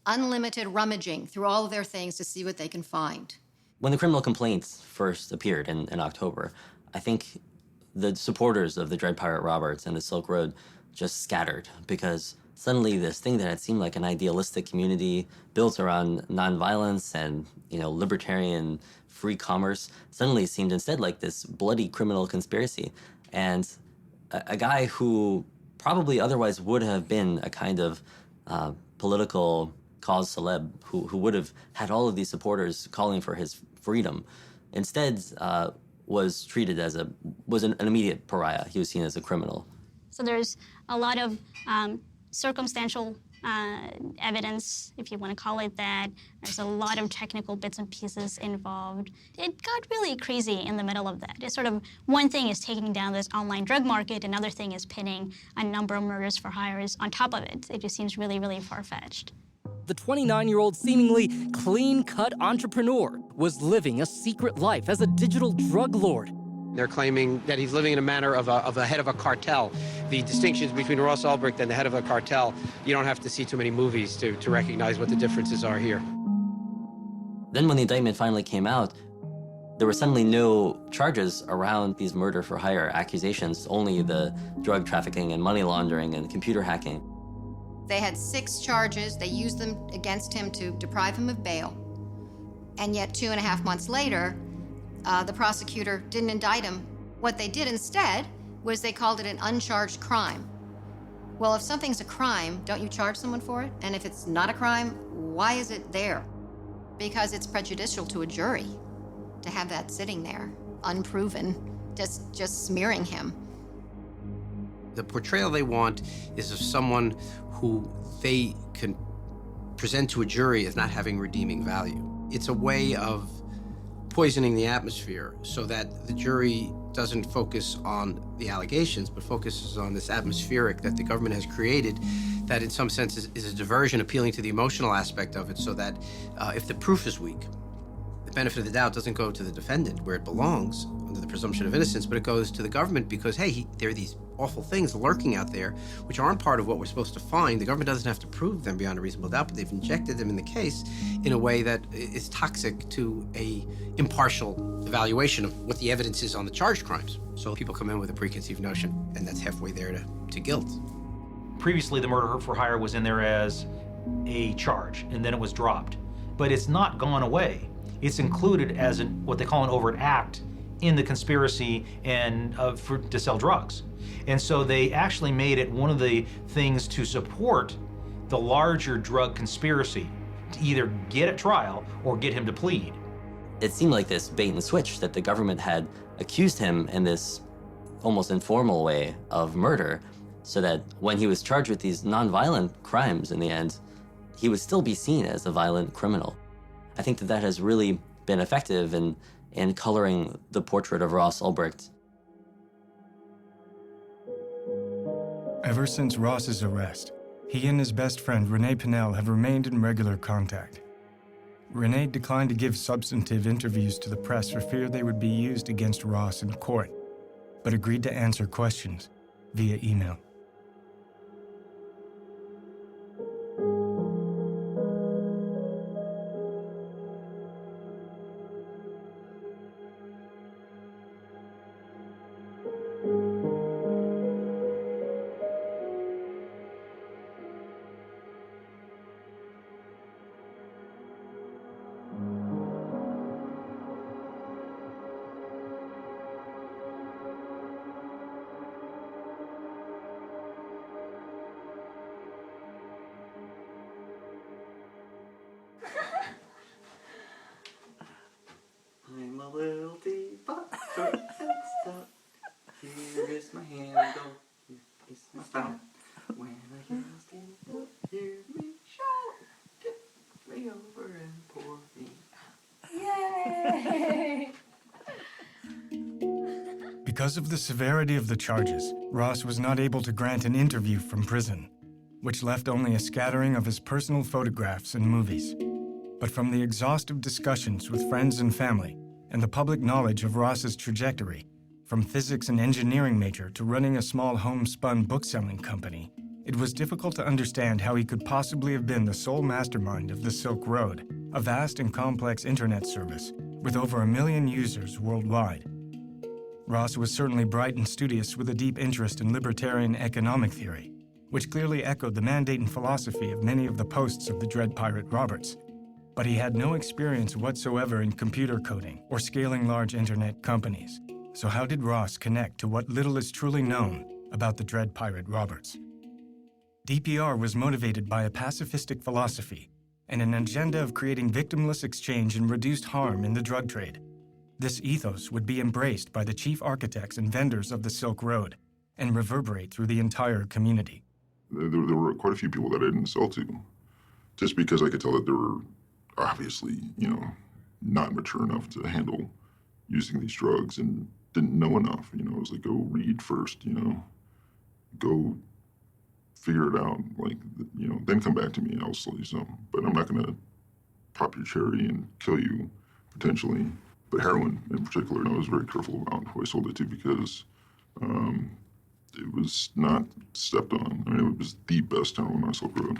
unlimited rummaging through all of their things to see what they can find. When the criminal complaints first appeared in October, I think the supporters of the Dread Pirate Roberts and the Silk Road just scattered because Suddenly, this thing that had seemed like an idealistic community built around nonviolence and, libertarian free commerce suddenly seemed instead like this bloody criminal conspiracy. And a guy who probably otherwise would have been a kind of political cause celeb who would have had all of these supporters calling for his freedom, instead was treated as an immediate pariah. He was seen as a criminal. So there's a lot of circumstantial evidence, if you want to call it that. There's a lot of technical bits and pieces involved. It got really crazy in the middle of that. It's sort of one thing is taking down this online drug market, another thing is pinning a number of murders for hires on top of it. It just seems really, really far-fetched. The 29-year-old seemingly clean-cut entrepreneur was living a secret life as a digital drug lord. They're claiming that he's living in a manner of a head of a cartel. The distinctions between Ross Ulbricht and the head of a cartel, you don't have to see too many movies to recognize what the differences are here. Then when the indictment finally came out, there were suddenly no charges around these murder-for-hire accusations, only the drug trafficking and money laundering and computer hacking. They had 6 charges. They used them against him to deprive him of bail. And yet 2.5 months later, the prosecutor didn't indict him. What they did instead was they called it an uncharged crime. Well, if something's a crime, don't you charge someone for it? And if it's not a crime, why is it there? Because it's prejudicial to a jury to have that sitting there, unproven, just smearing him. The portrayal they want is of someone who they can present to a jury as not having redeeming value. It's a way of poisoning the atmosphere so that the jury doesn't focus on the allegations, but focuses on this atmospheric that the government has created that in some sense is a diversion, appealing to the emotional aspect of it, so that if the proof is weak, the benefit of the doubt doesn't go to the defendant where it belongs under the presumption of innocence, but it goes to the government because, hey, there are these awful things lurking out there which aren't part of what we're supposed to find. The government doesn't have to prove them beyond a reasonable doubt, but they've injected them in the case in a way that is toxic to a impartial evaluation of what the evidence is on the charged crimes. So people come in with a preconceived notion, and that's halfway there to guilt. Previously, the murder for hire was in there as a charge, and then it was dropped. But it's not gone away. It's included as what they call an overt act in the conspiracy and to sell drugs. And so they actually made it one of the things to support the larger drug conspiracy, to either get at trial or get him to plead. It seemed like this bait and switch that the government had accused him in this almost informal way of murder, so that when he was charged with these nonviolent crimes in the end, he would still be seen as a violent criminal. I think that has really been effective in coloring the portrait of Ross Ulbricht. Ever since Ross's arrest, he and his best friend Renee Pinnell have remained in regular contact. Renee declined to give substantive interviews to the press for fear they would be used against Ross in court, but agreed to answer questions via email. I'm a little teapot, here is my handle, here is my spout. When I hear a skin, hear me shout, get me over and pour me Yay! Because of the severity of the charges, Ross was not able to grant an interview from prison, which left only a scattering of his personal photographs and movies. But from the exhaustive discussions with friends and family, and the public knowledge of Ross's trajectory, from physics and engineering major to running a small homespun bookselling company, it was difficult to understand how he could possibly have been the sole mastermind of the Silk Road, a vast and complex internet service with over 1 million users worldwide. Ross was certainly bright and studious with a deep interest in libertarian economic theory, which clearly echoed the mandate and philosophy of many of the posts of the Dread Pirate Roberts. But he had no experience whatsoever in computer coding or scaling large internet companies. So how did Ross connect to what little is truly known about the Dread Pirate Roberts? DPR was motivated by a pacifistic philosophy and an agenda of creating victimless exchange and reduced harm in the drug trade. This ethos would be embraced by the chief architects and vendors of the Silk Road and reverberate through the entire community. There were quite a few people that I didn't sell to, just because I could tell that they were obviously, not mature enough to handle using these drugs and didn't know enough. It was like, go read first, go figure it out, then come back to me and I'll sell you some. But I'm not going to pop your cherry and kill you, potentially. But heroin in particular, I was very careful about who I sold it to because it was not stepped on. It was the best heroin on Silk Road.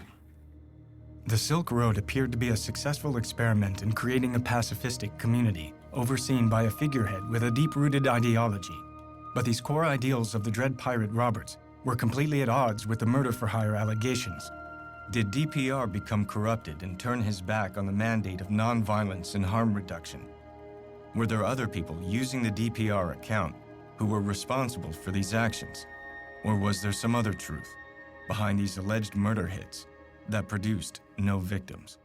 The Silk Road appeared to be a successful experiment in creating a pacifistic community, overseen by a figurehead with a deep-rooted ideology. But these core ideals of the Dread Pirate Roberts were completely at odds with the murder-for-hire allegations. Did DPR become corrupted and turn his back on the mandate of nonviolence and harm reduction? Were there other people using the DPR account who were responsible for these actions? Or was there some other truth behind these alleged murder hits that produced no victims?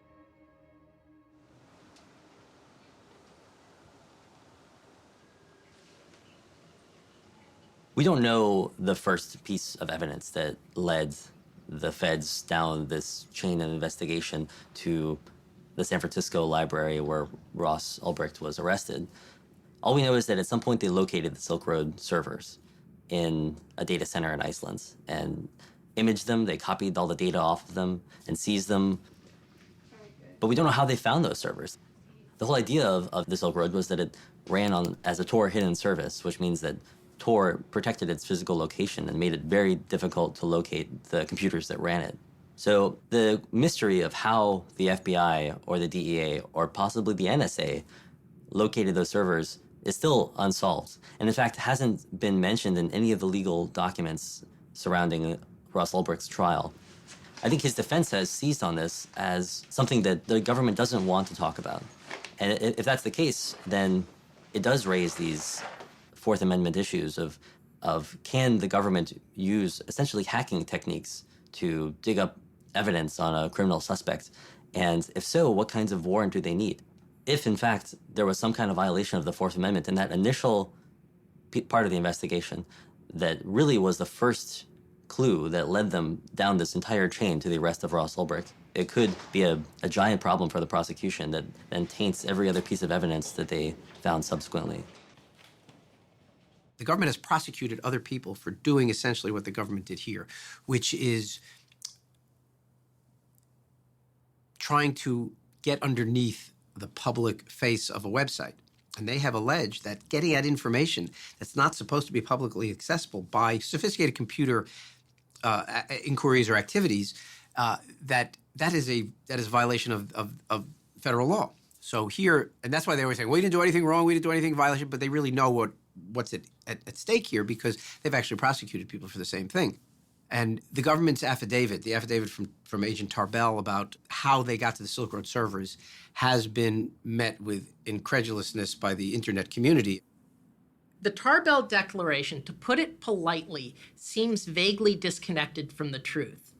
We don't know the first piece of evidence that led the feds down this chain of investigation to the San Francisco library where Ross Ulbricht was arrested. All we know is that at some point they located the Silk Road servers in a data center in Iceland and imaged them. They copied all the data off of them and seized them. But we don't know how they found those servers. The whole idea of the Silk Road was that it ran as a Tor hidden service, which means that Tor protected its physical location and made it very difficult to locate the computers that ran it. So the mystery of how the FBI or the DEA or possibly the NSA located those servers is still unsolved. And in fact, hasn't been mentioned in any of the legal documents surrounding Ross Ulbricht's trial. I think his defense has seized on this as something that the government doesn't want to talk about. And if that's the case, then it does raise these Fourth Amendment issues of can the government use essentially hacking techniques to dig up evidence on a criminal suspect? And if so, what kinds of warrant do they need? If, in fact, there was some kind of violation of the Fourth Amendment in that initial part of the investigation that really was the first clue that led them down this entire chain to the arrest of Ross Ulbricht, it could be a giant problem for the prosecution that then taints every other piece of evidence that they found subsequently. The government has prosecuted other people for doing essentially what the government did here, which is trying to get underneath the public face of a website. And they have alleged that getting at information that's not supposed to be publicly accessible by sophisticated computer inquiries or activities, that is a violation of federal law. So here, and that's why they always say, we didn't do anything wrong, we didn't do anything in violation, but they really know what's at stake here because they've actually prosecuted people for the same thing. And the government's affidavit, the affidavit from Agent Tarbell about how they got to the Silk Road servers has been met with incredulousness by the internet community. The Tarbell Declaration, to put it politely, seems vaguely disconnected from the truth.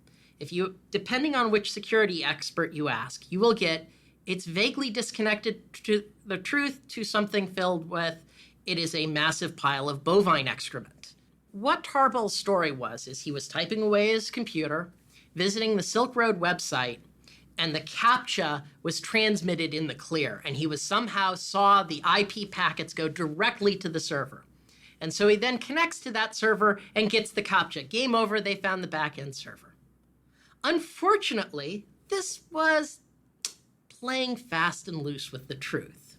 Depending on which security expert you ask, you will get it's vaguely disconnected to the truth to something filled with it is a massive pile of bovine excrement. What Tarbell's story was is he was typing away his computer, visiting the Silk Road website, and the CAPTCHA was transmitted in the clear, and he somehow saw the IP packets go directly to the server. And so he then connects to that server and gets the CAPTCHA. Game over, they found the back-end server. Unfortunately, this was playing fast and loose with the truth,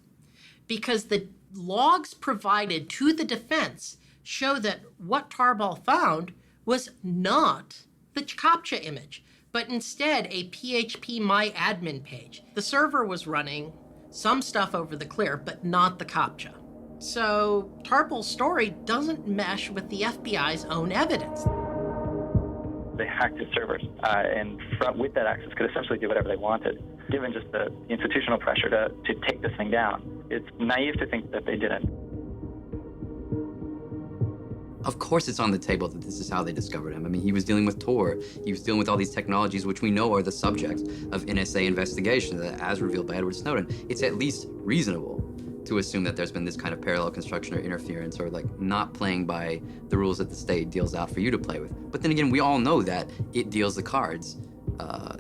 because the logs provided to the defense show that what Tarbell found was not the CAPTCHA image, but instead a PHP MyAdmin page. The server was running some stuff over the clear, but not the CAPTCHA. So Tarbell's story doesn't mesh with the FBI's own evidence. They hacked his servers, and with that access could essentially do whatever they wanted, given just the institutional pressure to take this thing down. It's naive to think that they didn't. Of course it's on the table that this is how they discovered him. I mean, he was dealing with Tor. He was dealing with all these technologies which we know are the subject of NSA investigation, as revealed by Edward Snowden. It's at least reasonable to assume that there's been this kind of parallel construction or interference, or like not playing by the rules that the state deals out for you to play with. But then again, we all know that it deals the cards.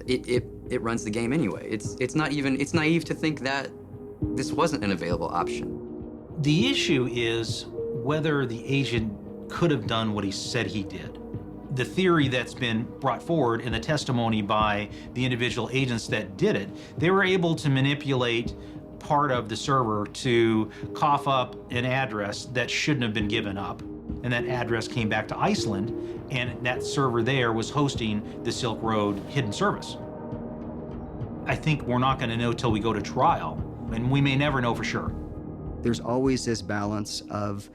It runs the game anyway. It's naive to think that this wasn't an available option. The issue is whether the agent could have done what he said he did. The theory that's been brought forward in the testimony by the individual agents that did it, they were able to manipulate part of the server to cough up an address that shouldn't have been given up. And that address came back to Iceland, and that server there was hosting the Silk Road hidden service. I think we're not going to know till we go to trial, and we may never know for sure. There's always this balance of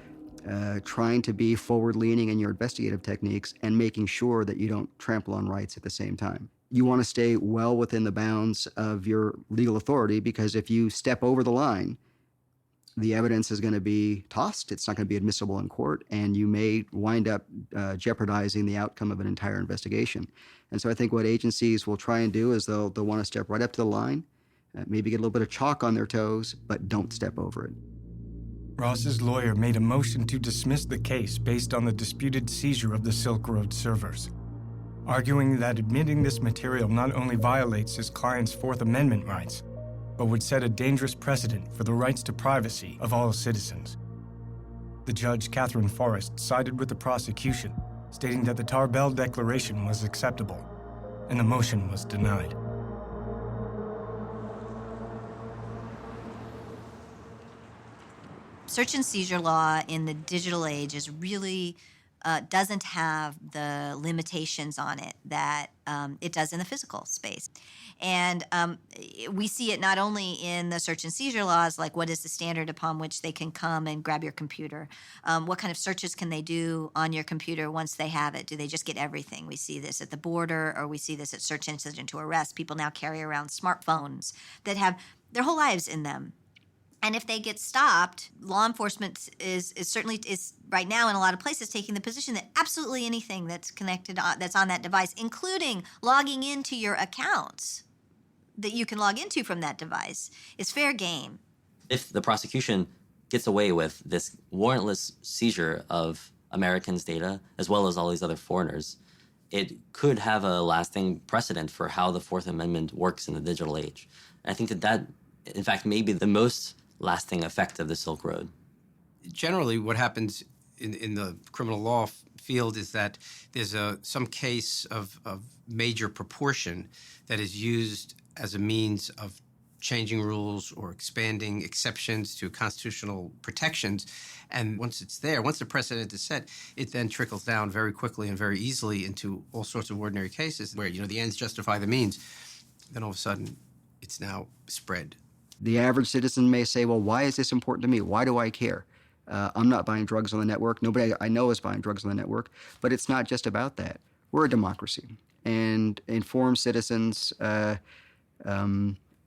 trying to be forward-leaning in your investigative techniques and making sure that you don't trample on rights at the same time. You want to stay well within the bounds of your legal authority, because if you step over the line, the evidence is going to be tossed. It's not going to be admissible in court, and you may wind up jeopardizing the outcome of an entire investigation. And so I think what agencies will try and do is they'll want to step right up to the line, maybe get a little bit of chalk on their toes, but don't step over it. Ross's lawyer made a motion to dismiss the case based on the disputed seizure of the Silk Road servers, arguing that admitting this material not only violates his client's Fourth Amendment rights, but would set a dangerous precedent for the rights to privacy of all citizens. The judge, Catherine Forrest, sided with the prosecution, stating that the Tarbell Declaration was acceptable, and the motion was denied. Search and seizure law in the digital age is really doesn't have the limitations on it that it does in the physical space. And we see it not only in the search and seizure laws, like what is the standard upon which they can come and grab your computer? What kind of searches can they do on your computer once they have it? Do they just get everything? We see this at the border, or we see this at search incident to arrest. People now carry around smartphones that have their whole lives in them. And if they get stopped, law enforcement is certainly right now in a lot of places taking the position that absolutely anything that's connected, that's on that device, including logging into your accounts that you can log into from that device, is fair game. If the prosecution gets away with this warrantless seizure of Americans' data, as well as all these other foreigners, it could have a lasting precedent for how the Fourth Amendment works in the digital age. And I think that, in fact, may be the most lasting effect of the Silk Road. Generally, what happens in the criminal law field is that there's some case of major proportion that is used as a means of changing rules or expanding exceptions to constitutional protections. And once it's there, once the precedent is set, it then trickles down very quickly and very easily into all sorts of ordinary cases where, the ends justify the means. Then all of a sudden, it's now spread. The average citizen may say, well, why is this important to me? Why do I care? I'm not buying drugs on the network. Nobody I know is buying drugs on the network. But it's not just about that. We're a democracy. And informed citizens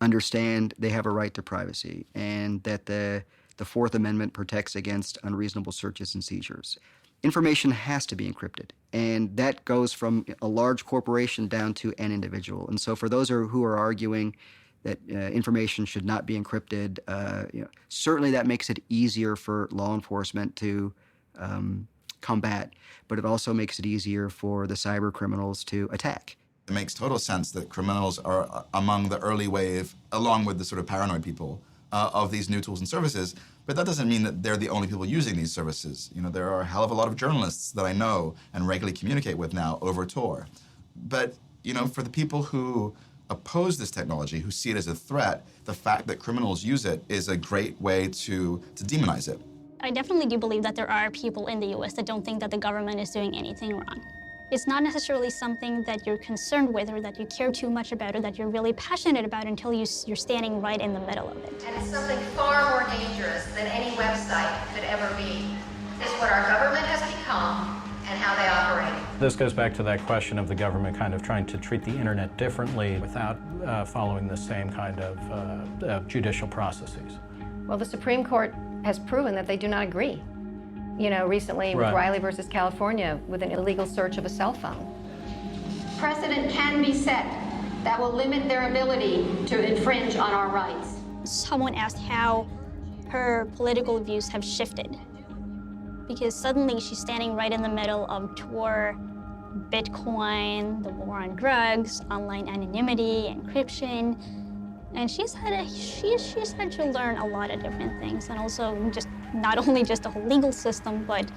understand they have a right to privacy, and that the Fourth Amendment protects against unreasonable searches and seizures. Information has to be encrypted. And that goes from a large corporation down to an individual. And so for those who are arguing that information should not be encrypted, certainly that makes it easier for law enforcement to combat, but it also makes it easier for the cyber criminals to attack. It makes total sense that criminals are among the early wave, along with the sort of paranoid people, of these new tools and services, but that doesn't mean that they're the only people using these services. There are a hell of a lot of journalists that I know and regularly communicate with now over Tor. But, for the people who oppose this technology, who see it as a threat, the fact that criminals use it is a great way to demonize it. I definitely do believe that there are people in the U.S. that don't think that the government is doing anything wrong. It's not necessarily something that you're concerned with or that you care too much about or that you're really passionate about until you're standing right in the middle of it. And it's something far more dangerous than any website could ever be. It's what our government has become and how they operate. This goes back to that question of the government kind of trying to treat the internet differently without following the same kind of judicial processes. Well, the Supreme Court has proven that they do not agree. You know, recently with Right. Riley versus California with an illegal search of a cell phone. Precedent can be set that will limit their ability to infringe on our rights. Someone asked how her political views have shifted, because suddenly she's standing right in the middle of Tor, Bitcoin, the war on drugs, online anonymity, encryption, and she's had to learn a lot of different things, and also just not only just the whole legal system, but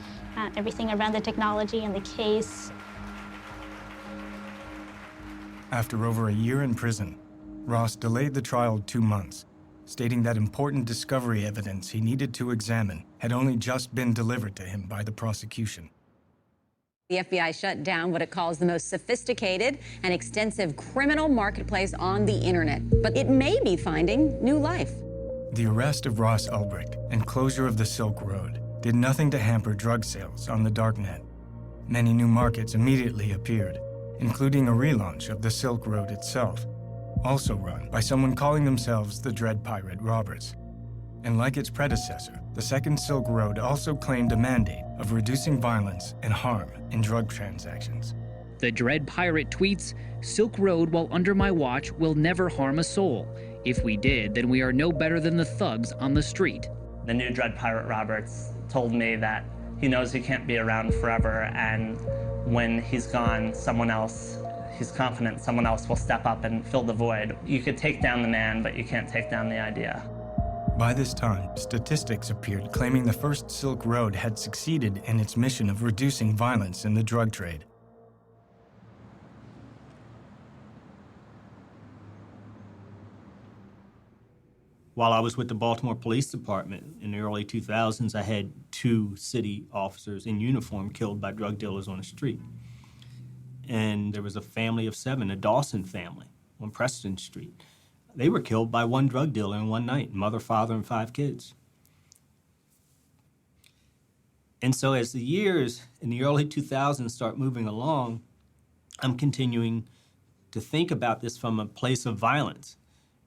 everything around the technology and the case. After over a year in prison, Ross delayed the trial 2 months, stating that important discovery evidence he needed to examine had only just been delivered to him by the prosecution. The FBI shut down what it calls the most sophisticated and extensive criminal marketplace on the internet, but it may be finding new life. The arrest of Ross Ulbricht and closure of the Silk Road did nothing to hamper drug sales on the darknet. Many new markets immediately appeared, including a relaunch of the Silk Road itself, also run by someone calling themselves the Dread Pirate Roberts. And like its predecessor, the Second Silk Road also claimed a mandate of reducing violence and harm in drug transactions. The Dread Pirate tweets, "Silk Road, while under my watch, will never harm a soul. If we did, then we are no better than the thugs on the street." The new Dread Pirate Roberts told me that he knows he can't be around forever, and when he's gone, he's confident someone else will step up and fill the void. You could take down the man, but you can't take down the idea. By this time, statistics appeared claiming the first Silk Road had succeeded in its mission of reducing violence in the drug trade. While I was with the Baltimore Police Department in the early 2000s, I had 2 city officers in uniform killed by drug dealers on the street. And there was a family of 7, a Dawson family on Preston Street. They were killed by one drug dealer in one night, mother, father, and 5 kids. And so as the years in the early 2000s start moving along, I'm continuing to think about this from a place of violence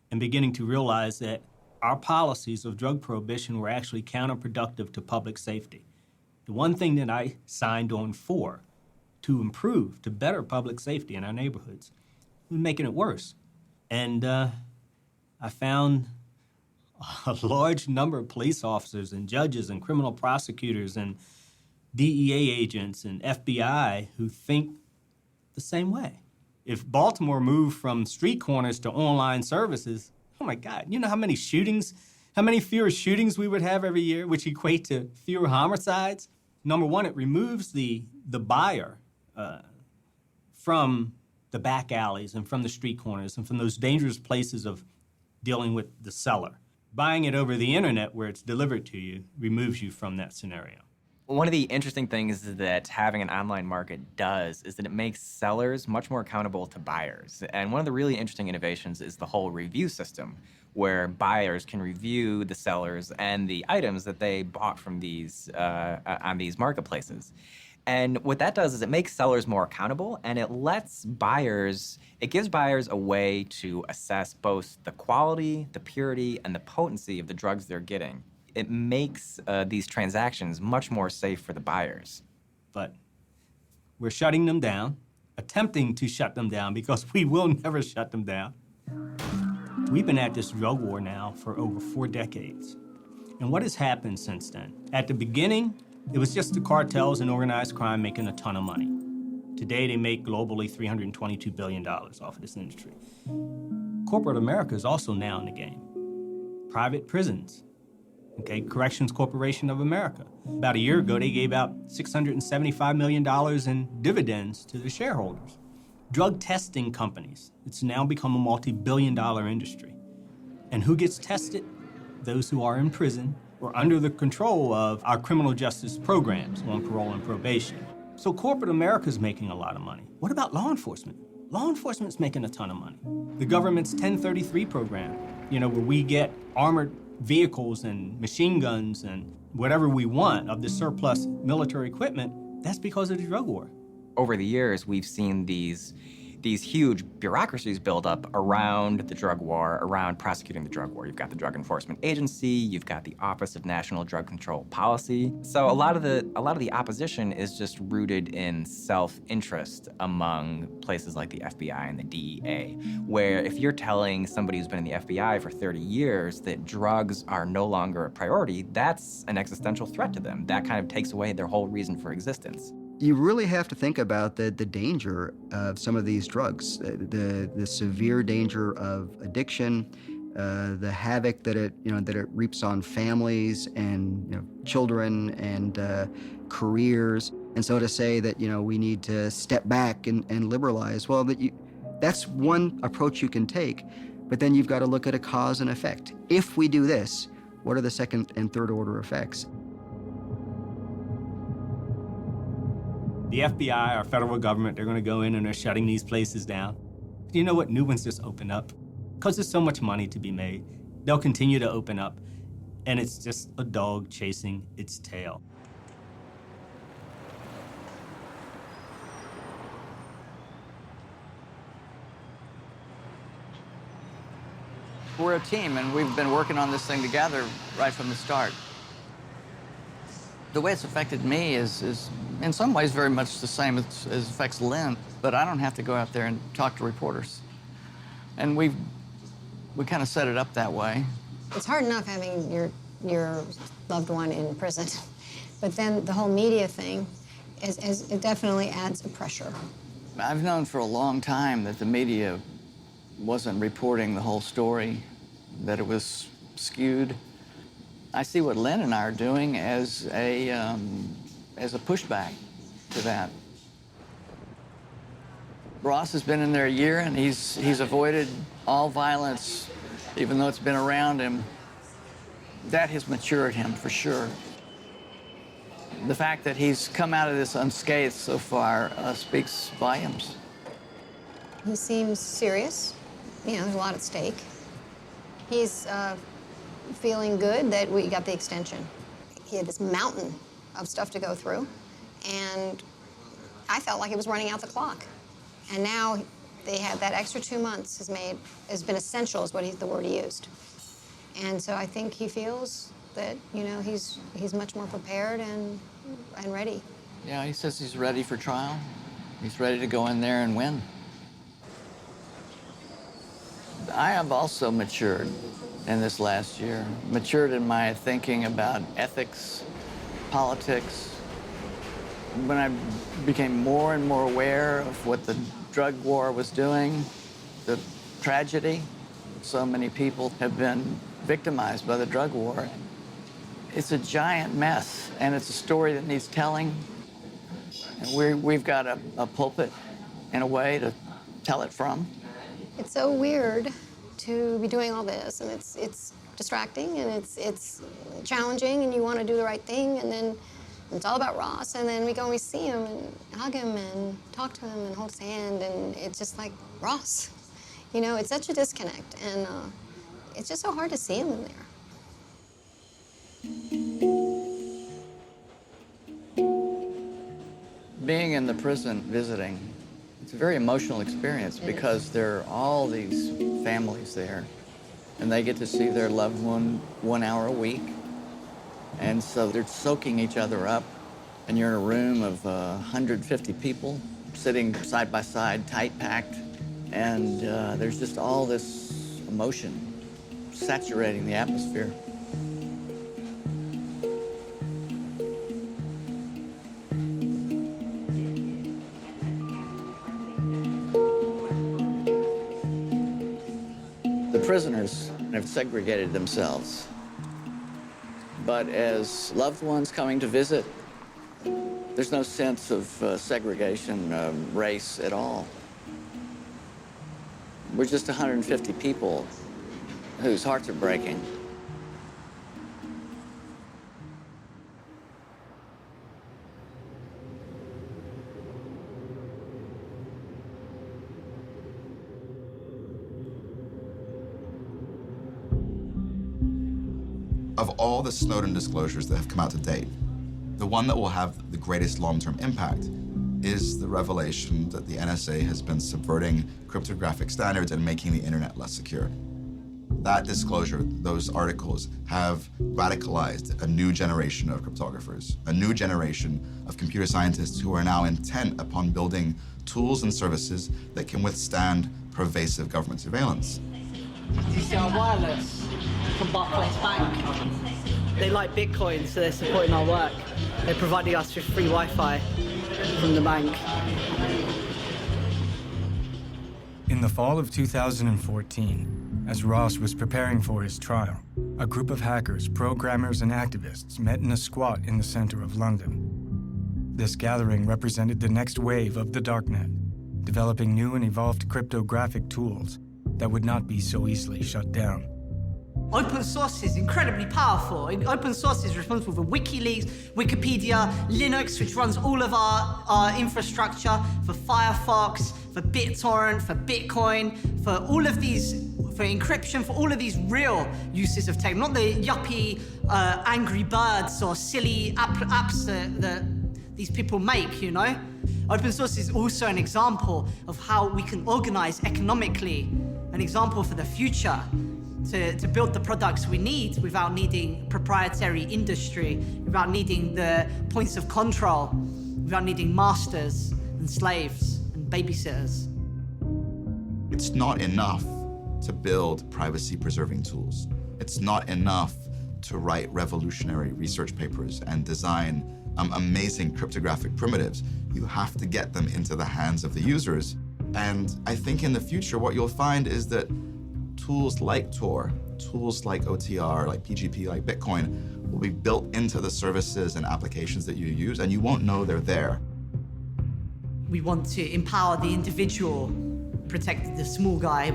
and beginning to realize that our policies of drug prohibition were actually counterproductive to public safety. The one thing that I signed on for to improve, to better public safety in our neighborhoods, was making it worse. And I found a large number of police officers and judges and criminal prosecutors and DEA agents and FBI who think the same way. If Baltimore moved from street corners to online services, oh my God, you know how many fewer shootings we would have every year, which equate to fewer homicides? Number one, it removes the buyer from the back alleys and from the street corners and from those dangerous places of dealing with the seller. Buying it over the internet where it's delivered to you removes you from that scenario. One of the interesting things that having an online market does is that it makes sellers much more accountable to buyers. And one of the really interesting innovations is the whole review system, where buyers can review the sellers and the items that they bought from these on these marketplaces. And what that does is it makes sellers more accountable, and it gives buyers a way to assess both the quality, the purity, and the potency of the drugs they're getting. It makes these transactions much more safe for the buyers. But we're shutting them down, attempting to shut them down, because we will never shut them down. We've been at this drug war now for over 4 decades. And what has happened since then? At the beginning, it was just the cartels and organized crime making a ton of money. Today, they make globally $322 billion off of this industry. Corporate America is also now in the game. Private prisons, okay, Corrections Corporation of America. About a year ago, they gave out $675 million in dividends to the shareholders. Drug testing companies, it's now become a multi-billion-dollar industry. And who gets tested? Those who are in prison or under the control of our criminal justice programs on parole and probation. So corporate America's making a lot of money. What about law enforcement? Law enforcement's making a ton of money. The government's 1033 program, where we get armored vehicles and machine guns and whatever we want of the surplus military equipment, that's because of the drug war. over the years, we've seen these huge bureaucracies build up around the drug war, around prosecuting the drug war. You've got the Drug Enforcement Agency, you've got the Office of National Drug Control Policy. So a lot of the opposition is just rooted in self-interest among places like the FBI and the DEA, where if you're telling somebody who's been in the FBI for 30 years that drugs are no longer a priority, that's an existential threat to them. That kind of takes away their whole reason for existence. You really have to think about the danger of some of these drugs, the severe danger of addiction, the havoc that it reaps on families and children and careers. And so to say that we need to step back and liberalize, well, that's one approach you can take, but then you've got to look at a cause and effect. If we do this, what are the second and third order effects? The FBI, our federal government, they're going to go in and they're shutting these places down. You know what? New ones just open up. Because there's so much money to be made, they'll continue to open up, and it's just a dog chasing its tail. We're a team, and we've been working on this thing together right from the start. The way it's affected me is in some ways very much the same as affects Lynn, but I don't have to go out there and talk to reporters. And we kind of set it up that way. It's hard enough having your loved one in prison, but then the whole media thing it definitely adds a pressure. I've known for a long time that the media wasn't reporting the whole story, that it was skewed. I see what Lynn and I are doing as a pushback to that. Ross has been in there a year, and he's avoided all violence, even though it's been around him. That has matured him, for sure. The fact that he's come out of this unscathed so far speaks volumes. He seems serious. There's a lot at stake. He's feeling good that we got the extension. He had this mountain of stuff to go through, and I felt like he was running out the clock. And now they had that extra 2 months has been essential, is the word he used. And so I think he feels that he's much more prepared and ready. Yeah, he says he's ready for trial. He's ready to go in there and win. I have also matured in this last year, matured in my thinking about ethics, politics. When I became more and more aware of what the drug war was doing, the tragedy, so many people have been victimized by the drug war. It's a giant mess, and it's a story that needs telling. And we've got a pulpit, in a way, to tell it from. It's so weird to be doing all this, and it's distracting, and it's challenging, and you want to do the right thing, and then it's all about Ross, and then we go and we see him and hug him and talk to him and hold his hand, and it's just like, Ross. It's such a disconnect, and it's just so hard to see him in there. Being in the prison visiting, it's a very emotional experience because there are all these families there, and they get to see their loved one 1 hour a week. And so they're soaking each other up, and you're in a room of 150 people sitting side by side, tight packed, and there's just all this emotion saturating the atmosphere. The prisoners have segregated themselves. But as loved ones coming to visit, there's no sense of segregation, race at all. We're just 150 people whose hearts are breaking. Of all the Snowden disclosures that have come out to date, the one that will have the greatest long-term impact is the revelation that the NSA has been subverting cryptographic standards and making the internet less secure. That disclosure, those articles, have radicalized a new generation of cryptographers, a new generation of computer scientists who are now intent upon building tools and services that can withstand pervasive government surveillance. Do you see our wireless from Barclays Bank? They like Bitcoin, so they're supporting our work. They're providing us with free Wi-Fi from the bank. In the fall of 2014, as Ross was preparing for his trial, a group of hackers, programmers, and activists met in a squat in the center of London. This gathering represented the next wave of the darknet, developing new and evolved cryptographic tools that would not be so easily shut down. Open source is incredibly powerful. Open source is responsible for WikiLeaks, Wikipedia, Linux, which runs all of our infrastructure, for Firefox, for BitTorrent, for Bitcoin, for all of these, for encryption, for all of these real uses of tech, not the yuppie Angry Birds or silly apps that these people make, you know? Open source is also an example of how we can organize economically, an example for the future. To build the products we need without needing proprietary industry, without needing the points of control, without needing masters and slaves and babysitters. It's not enough to build privacy-preserving tools. It's not enough to write revolutionary research papers and design amazing cryptographic primitives. You have to get them into the hands of the users. And I think in the future, what you'll find is that tools like Tor, tools like OTR, like PGP, like Bitcoin, will be built into the services and applications that you use, and you won't know they're there. We want to empower the individual, protect the small guy.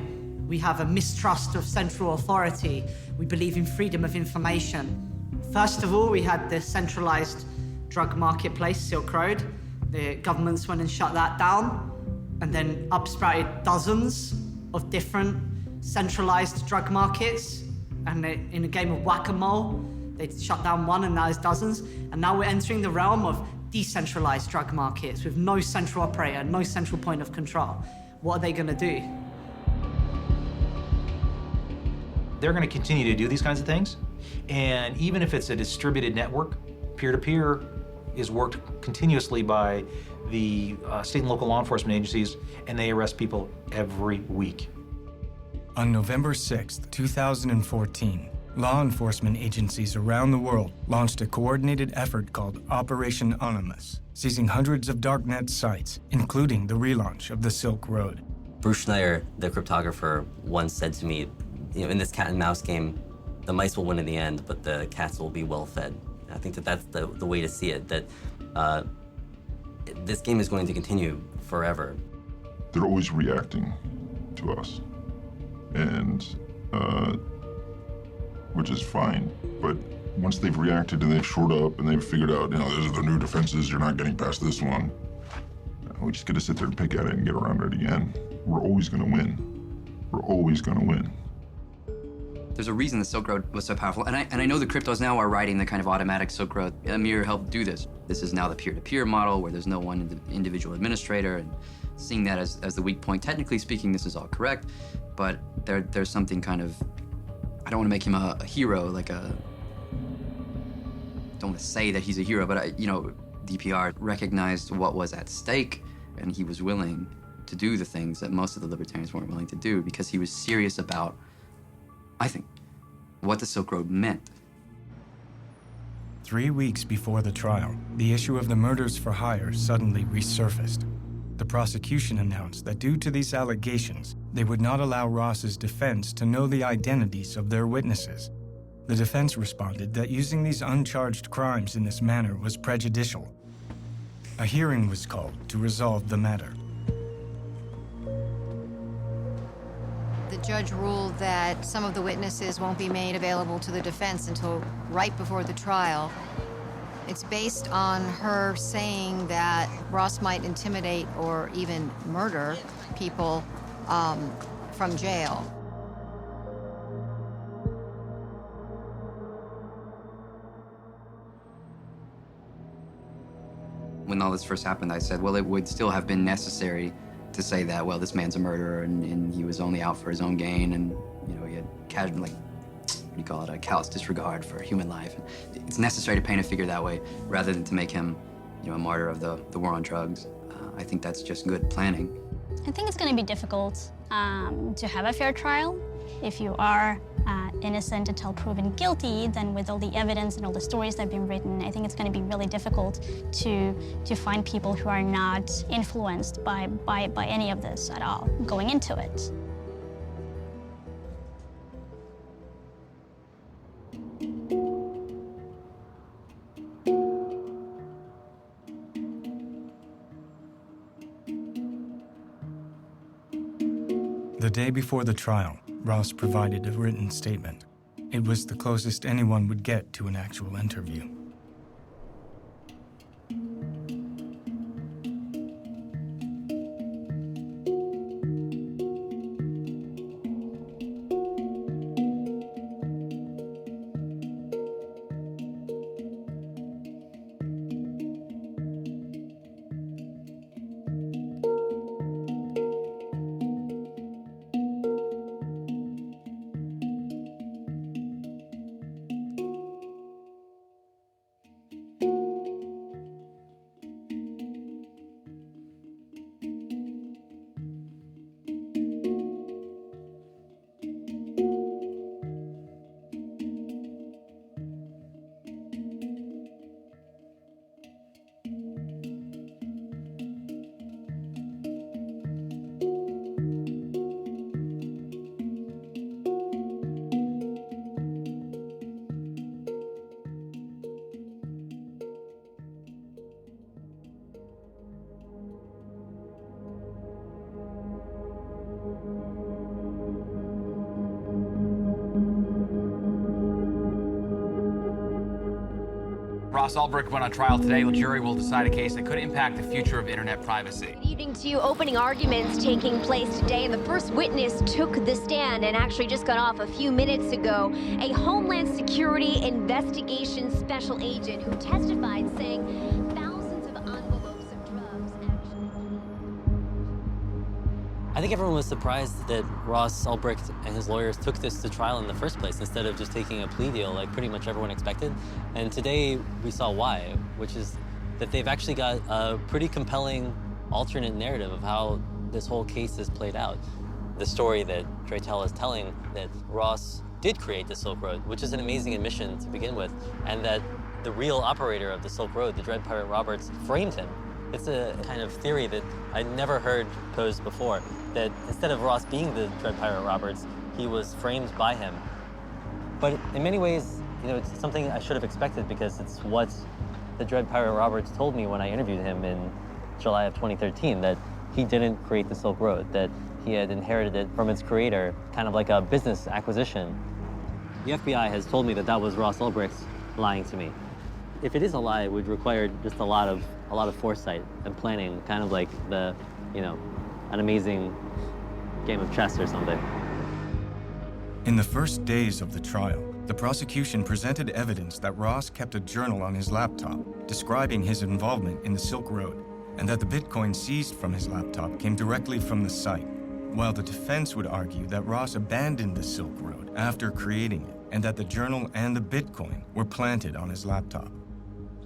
We have a mistrust of central authority. We believe in freedom of information. First of all, we had the centralized drug marketplace, Silk Road. The governments went and shut that down, and then upsprouted dozens of different centralized drug markets, and in a game of whack-a-mole, they shut down one and now there's dozens. And now we're entering the realm of decentralized drug markets with no central operator, no central point of control. What are they going to do? They're going to continue to do these kinds of things. And even if it's a distributed network, peer-to-peer is worked continuously by the state and local law enforcement agencies, and they arrest people every week. On November 6, 2014, law enforcement agencies around the world launched a coordinated effort called Operation Onimus, seizing hundreds of darknet sites, including the relaunch of the Silk Road. Bruce Schneier, the cryptographer, once said to me, in this cat and mouse game, the mice will win in the end, but the cats will be well fed. I think that's the way to see it, that this game is going to continue forever. They're always reacting to us. And which is fine, but once they've reacted and they've shored up and they've figured out, these are the new defenses, you're not getting past this one, we just get to sit there and pick at it and get around it again. We're always going to win. We're always going to win. There's a reason the Silk Road was so powerful, and I know the cryptos now are writing the kind of automatic Silk Road. Amir helped do this. This is now the peer-to-peer model where there's no one individual administrator, and seeing that as the weak point. Technically speaking, this is all correct, but there's something kind of, I don't want to make him a hero, don't want to say that he's a hero, but DPR recognized what was at stake, and he was willing to do the things that most of the libertarians weren't willing to do because he was serious about, I think, what the Silk Road meant. 3 weeks before the trial, the issue of the murders for hire suddenly resurfaced. The prosecution announced that due to these allegations, they would not allow Ross's defense to know the identities of their witnesses. The defense responded that using these uncharged crimes in this manner was prejudicial. A hearing was called to resolve the matter. The judge ruled that some of the witnesses won't be made available to the defense until right before the trial. It's based on her saying that Ross might intimidate or even murder people from jail. when all this first happened, I said, well, it would still have been necessary to say that, well, this man's a murderer and he was only out for his own gain, and he had casual, like, what do you call it, a callous disregard for human life. It's necessary to paint a figure that way rather than to make him, a martyr of the war on drugs. I think that's just good planning. I think it's going to be difficult to have a fair trial. If you are innocent until proven guilty, then with all the evidence and all the stories that have been written, I think it's going to be really difficult to find people who are not influenced by any of this at all going into it. The day before the trial, Ross provided a written statement. It was the closest anyone would get to an actual interview. Ross Ulbricht went on trial today. The jury will decide a case that could impact the future of internet privacy. Good evening to you. Opening arguments taking place today, and the first witness took the stand and actually just got off a few minutes ago. A Homeland Security investigation special agent who testified saying thousands of envelopes of drugs I think everyone was surprised that Ross Ulbricht and his lawyers took this to trial in the first place instead of just taking a plea deal like pretty much everyone expected. And today we saw why, which is that they've actually got a pretty compelling alternate narrative of how this whole case has played out. The story that Draytel is telling, that Ross did create the Silk Road, which is an amazing admission to begin with, and that the real operator of the Silk Road, the Dread Pirate Roberts, framed him. It's a kind of theory that I'd never heard posed before, that instead of Ross being the Dread Pirate Roberts, he was framed by him. But in many ways, it's something I should have expected because it's what the Dread Pirate Roberts told me when I interviewed him in July of 2013, that he didn't create the Silk Road, that he had inherited it from its creator, kind of like a business acquisition. The FBI has told me that that was Ross Ulbricht lying to me. If it is a lie, it would require just a lot of foresight and planning, kind of like an amazing game of chess or something. In the first days of the trial, the prosecution presented evidence that Ross kept a journal on his laptop describing his involvement in the Silk Road, and that the Bitcoin seized from his laptop came directly from the site, while the defense would argue that Ross abandoned the Silk Road after creating it, and that the journal and the Bitcoin were planted on his laptop.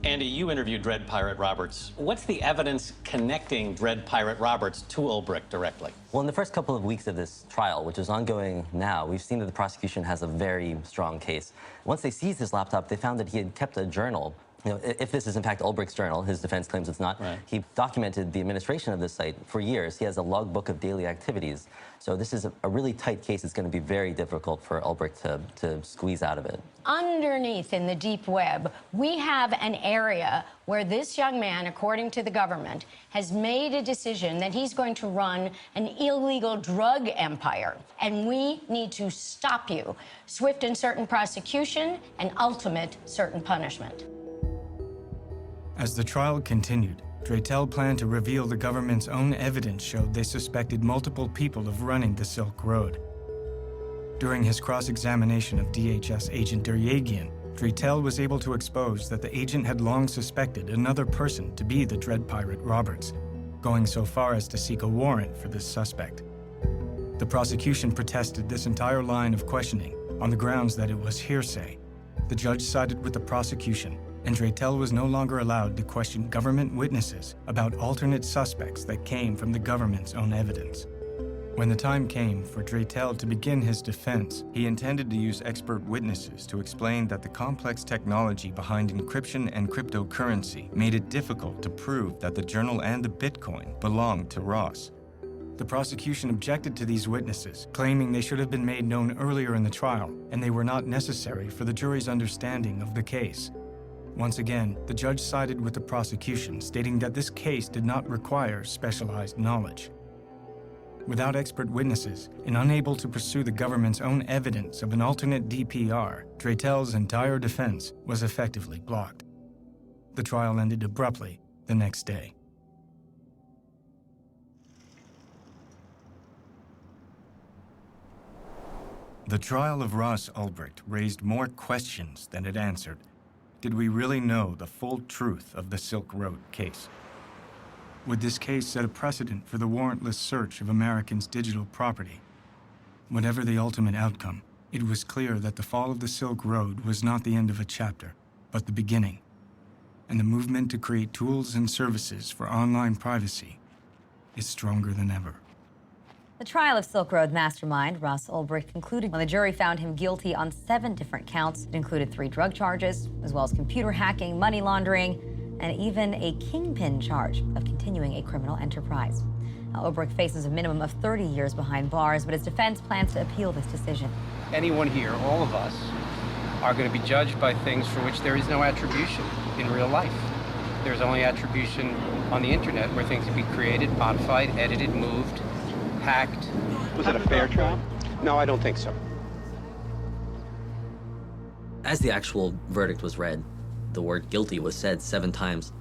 Andy, you interviewed Dread Pirate Roberts. What's the evidence connecting Dread Pirate Roberts to Ulbricht directly? Well, in the first couple of weeks of this trial, which is ongoing now, we've seen that the prosecution has a very strong case. Once they seized his laptop, they found that he had kept a journal. If this is in fact Ulbricht's journal, his defense claims it's not, right. He documented the administration of this site for years. He has a logbook of daily activities. So this is a really tight case. It's going to be very difficult for Ulbricht to squeeze out of it. Underneath in the deep web, we have an area where this young man, according to the government, has made a decision that he's going to run an illegal drug empire. And we need to stop you. Swift and certain prosecution and ultimate certain punishment. As the trial continued, Draytel planned to reveal the government's own evidence showed they suspected multiple people of running the Silk Road. During his cross-examination of DHS agent Deryagian, Draytel was able to expose that the agent had long suspected another person to be the Dread Pirate Roberts, going so far as to seek a warrant for this suspect. The prosecution protested this entire line of questioning on the grounds that it was hearsay. The judge sided with the prosecution, and Draytel was no longer allowed to question government witnesses about alternate suspects that came from the government's own evidence. When the time came for Draytel to begin his defense, he intended to use expert witnesses to explain that the complex technology behind encryption and cryptocurrency made it difficult to prove that the journal and the Bitcoin belonged to Ross. The prosecution objected to these witnesses, claiming they should have been made known earlier in the trial, and they were not necessary for the jury's understanding of the case. Once again, the judge sided with the prosecution, stating that this case did not require specialized knowledge. Without expert witnesses, and unable to pursue the government's own evidence of an alternate DPR, Draytel's entire defense was effectively blocked. The trial ended abruptly the next day. The trial of Ross Ulbricht raised more questions than it answered. Did we really know the full truth of the Silk Road case? Would this case set a precedent for the warrantless search of Americans' digital property? Whatever the ultimate outcome, it was clear that the fall of the Silk Road was not the end of a chapter, but the beginning. And the movement to create tools and services for online privacy is stronger than ever. The trial of Silk Road mastermind Ross Ulbricht concluded when the jury found him guilty on 7 different counts. It included 3 drug charges, as well as computer hacking, money laundering, and even a kingpin charge of continuing a criminal enterprise. Now, Ulbricht faces a minimum of 30 years behind bars, but his defense plans to appeal this decision. Anyone here, all of us, are going to be judged by things for which there is no attribution in real life. There's only attribution on the internet, where things can be created, modified, edited, moved, hacked. Was it a fair trial? No, I don't think so. As the actual verdict was read, the word guilty was said 7 times.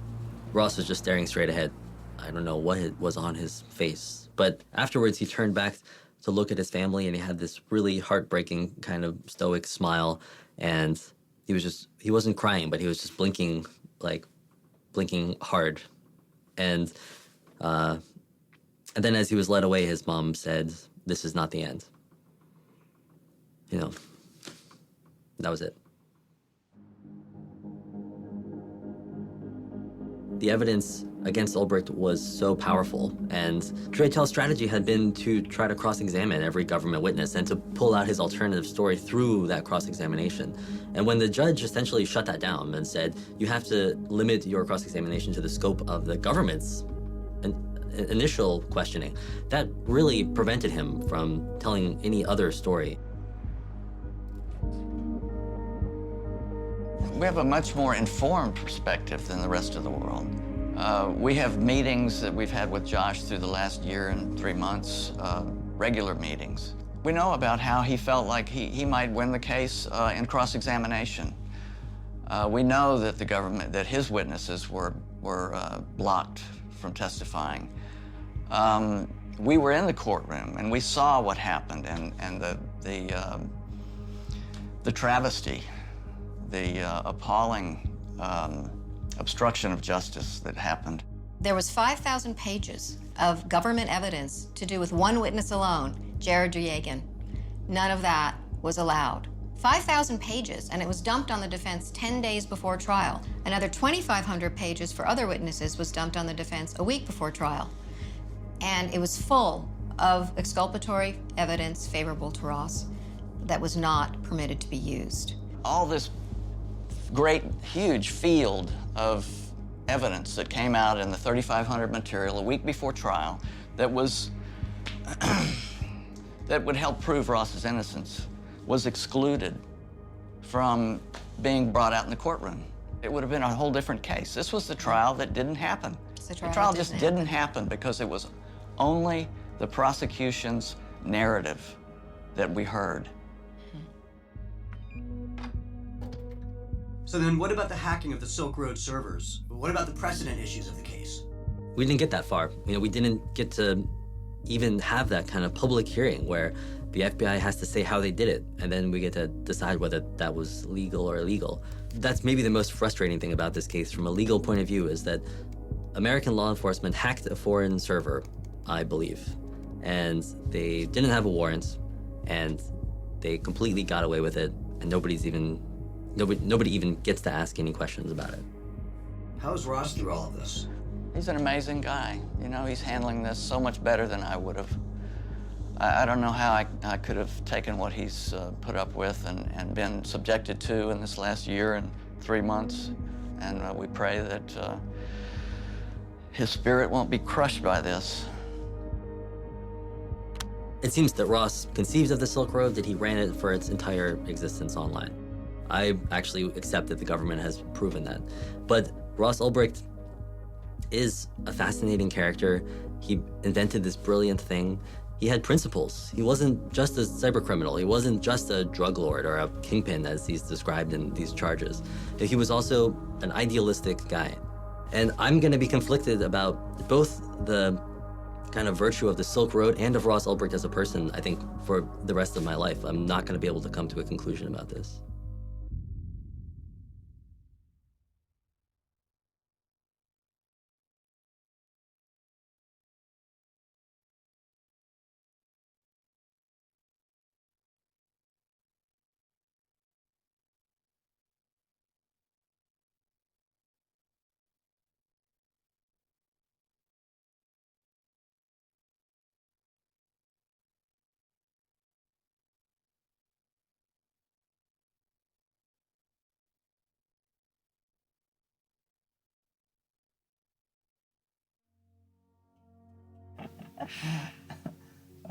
Ross was just staring straight ahead. I don't know what was on his face. But afterwards, he turned back to look at his family, and he had this really heartbreaking kind of stoic smile. And he wasn't crying, but he was just blinking hard. And then as he was led away, his mom said, "This is not the end." You know, that was it. The evidence against Ulbricht was so powerful, and Draytel's strategy had been to try to cross-examine every government witness and to pull out his alternative story through that cross-examination. And when the judge essentially shut that down and said, you have to limit your cross-examination to the scope of the government's initial questioning, that really prevented him from telling any other story. We have a much more informed perspective than the rest of the world. We have meetings that we've had with Josh through the last year and 3 months, regular meetings. We know about how he felt like he might win the case in cross-examination. We know that the government, that his witnesses were blocked from testifying. We were in the courtroom and we saw what happened and the travesty, the appalling obstruction of justice that happened. There was 5,000 pages of government evidence to do with one witness alone, Jared Yegan. None of that was allowed. 5,000 pages, and it was dumped on the defense 10 days before trial. Another 2,500 pages for other witnesses was dumped on the defense a week before trial. And it was full of exculpatory evidence favorable to Ross that was not permitted to be used. All this great, huge field of evidence that came out in the 3,500 material a week before trial that was that would help prove Ross's innocence was excluded from being brought out in the courtroom. It would have been a whole different case. This was the trial that didn't happen. The trial just didn't happen because it was only the prosecution's narrative that we heard. So then what about the hacking of the Silk Road servers? What about the precedent issues of the case? We didn't get that far. We didn't get to even have that kind of public hearing where The FBI has to say how they did it, and then we get to decide whether that was legal or illegal. That's maybe the most frustrating thing about this case from a legal point of view, is that American law enforcement hacked a foreign server, I believe, and they didn't have a warrant, and they completely got away with it, and nobody even gets to ask any questions about it. How's Ross through all of this? He's an amazing guy. You know, he's handling this so much better than I would have. I don't know how I could have taken what he's put up with and been subjected to in this last year and 3 months. And we pray that his spirit won't be crushed by this. It seems that Ross conceived of the Silk Road, that he ran it for its entire existence online. I actually accept that the government has proven that. But Ross Ulbricht is a fascinating character. He invented this brilliant thing. He had principles. He wasn't just a cybercriminal. He wasn't just a drug lord or a kingpin, as he's described in these charges. He was also an idealistic guy. And I'm going to be conflicted about both the kind of virtue of the Silk Road and of Ross Ulbricht as a person, I think, for the rest of my life. I'm not going to be able to come to a conclusion about this.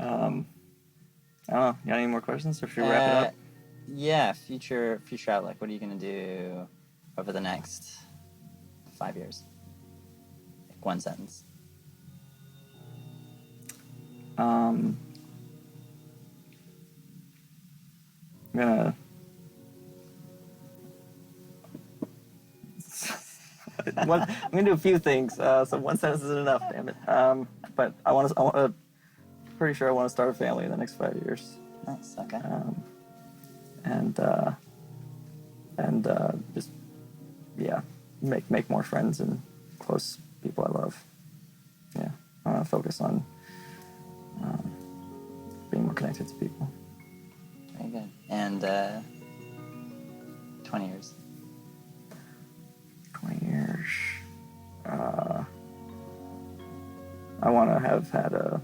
I don't know. You got any more questions, or should we wrap it up? Yeah, future outlook. What are you going to do over the next 5 years? Like one sentence. I'm gonna I'm gonna do a few things. So one sentence isn't enough, damn it. But pretty sure I want to start a family in the next 5 years. Nice. Okay. And just make more friends and close people I love. Yeah, I want to focus on being more connected to people. Very good. And 20 years. 20 years. I want to have had a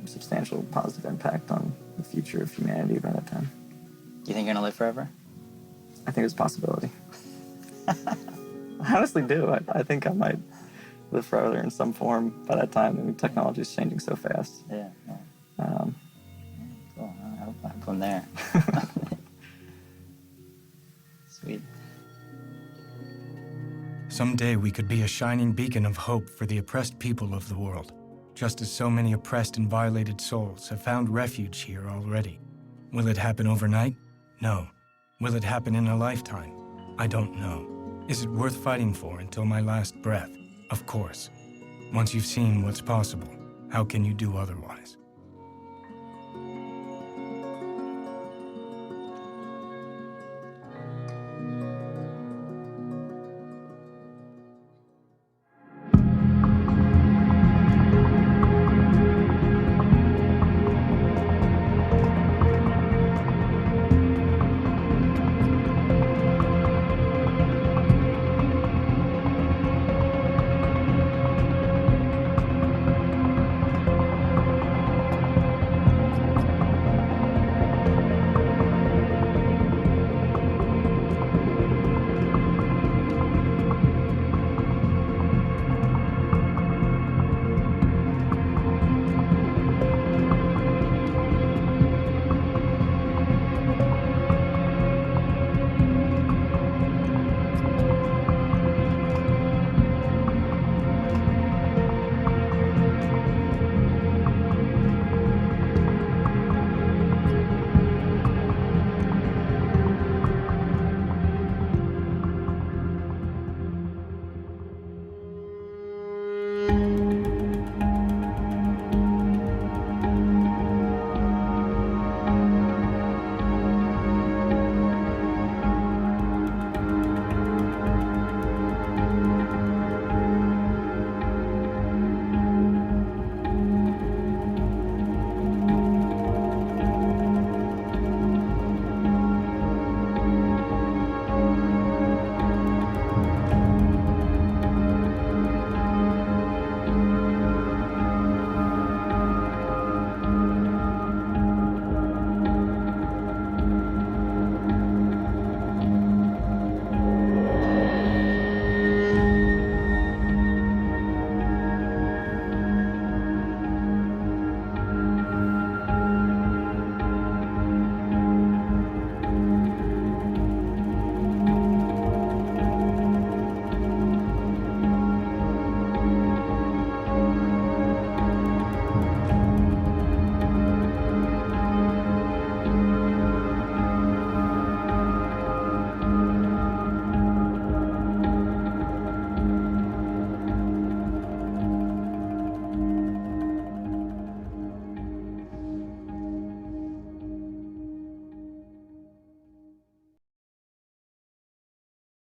substantial positive impact on the future of humanity by that time. Do you think you're going to live forever? I think it's a possibility. I honestly do. I think I might live forever in some form by that time. I mean, technology is changing so fast. Yeah. Cool. I hope I'm there. Sweet. Someday we could be a shining beacon of hope for the oppressed people of the world, just as so many oppressed and violated souls have found refuge here already. Will it happen overnight? No. Will it happen in a lifetime? I don't know. Is it worth fighting for until my last breath? Of course. Once you've seen what's possible, how can you do otherwise?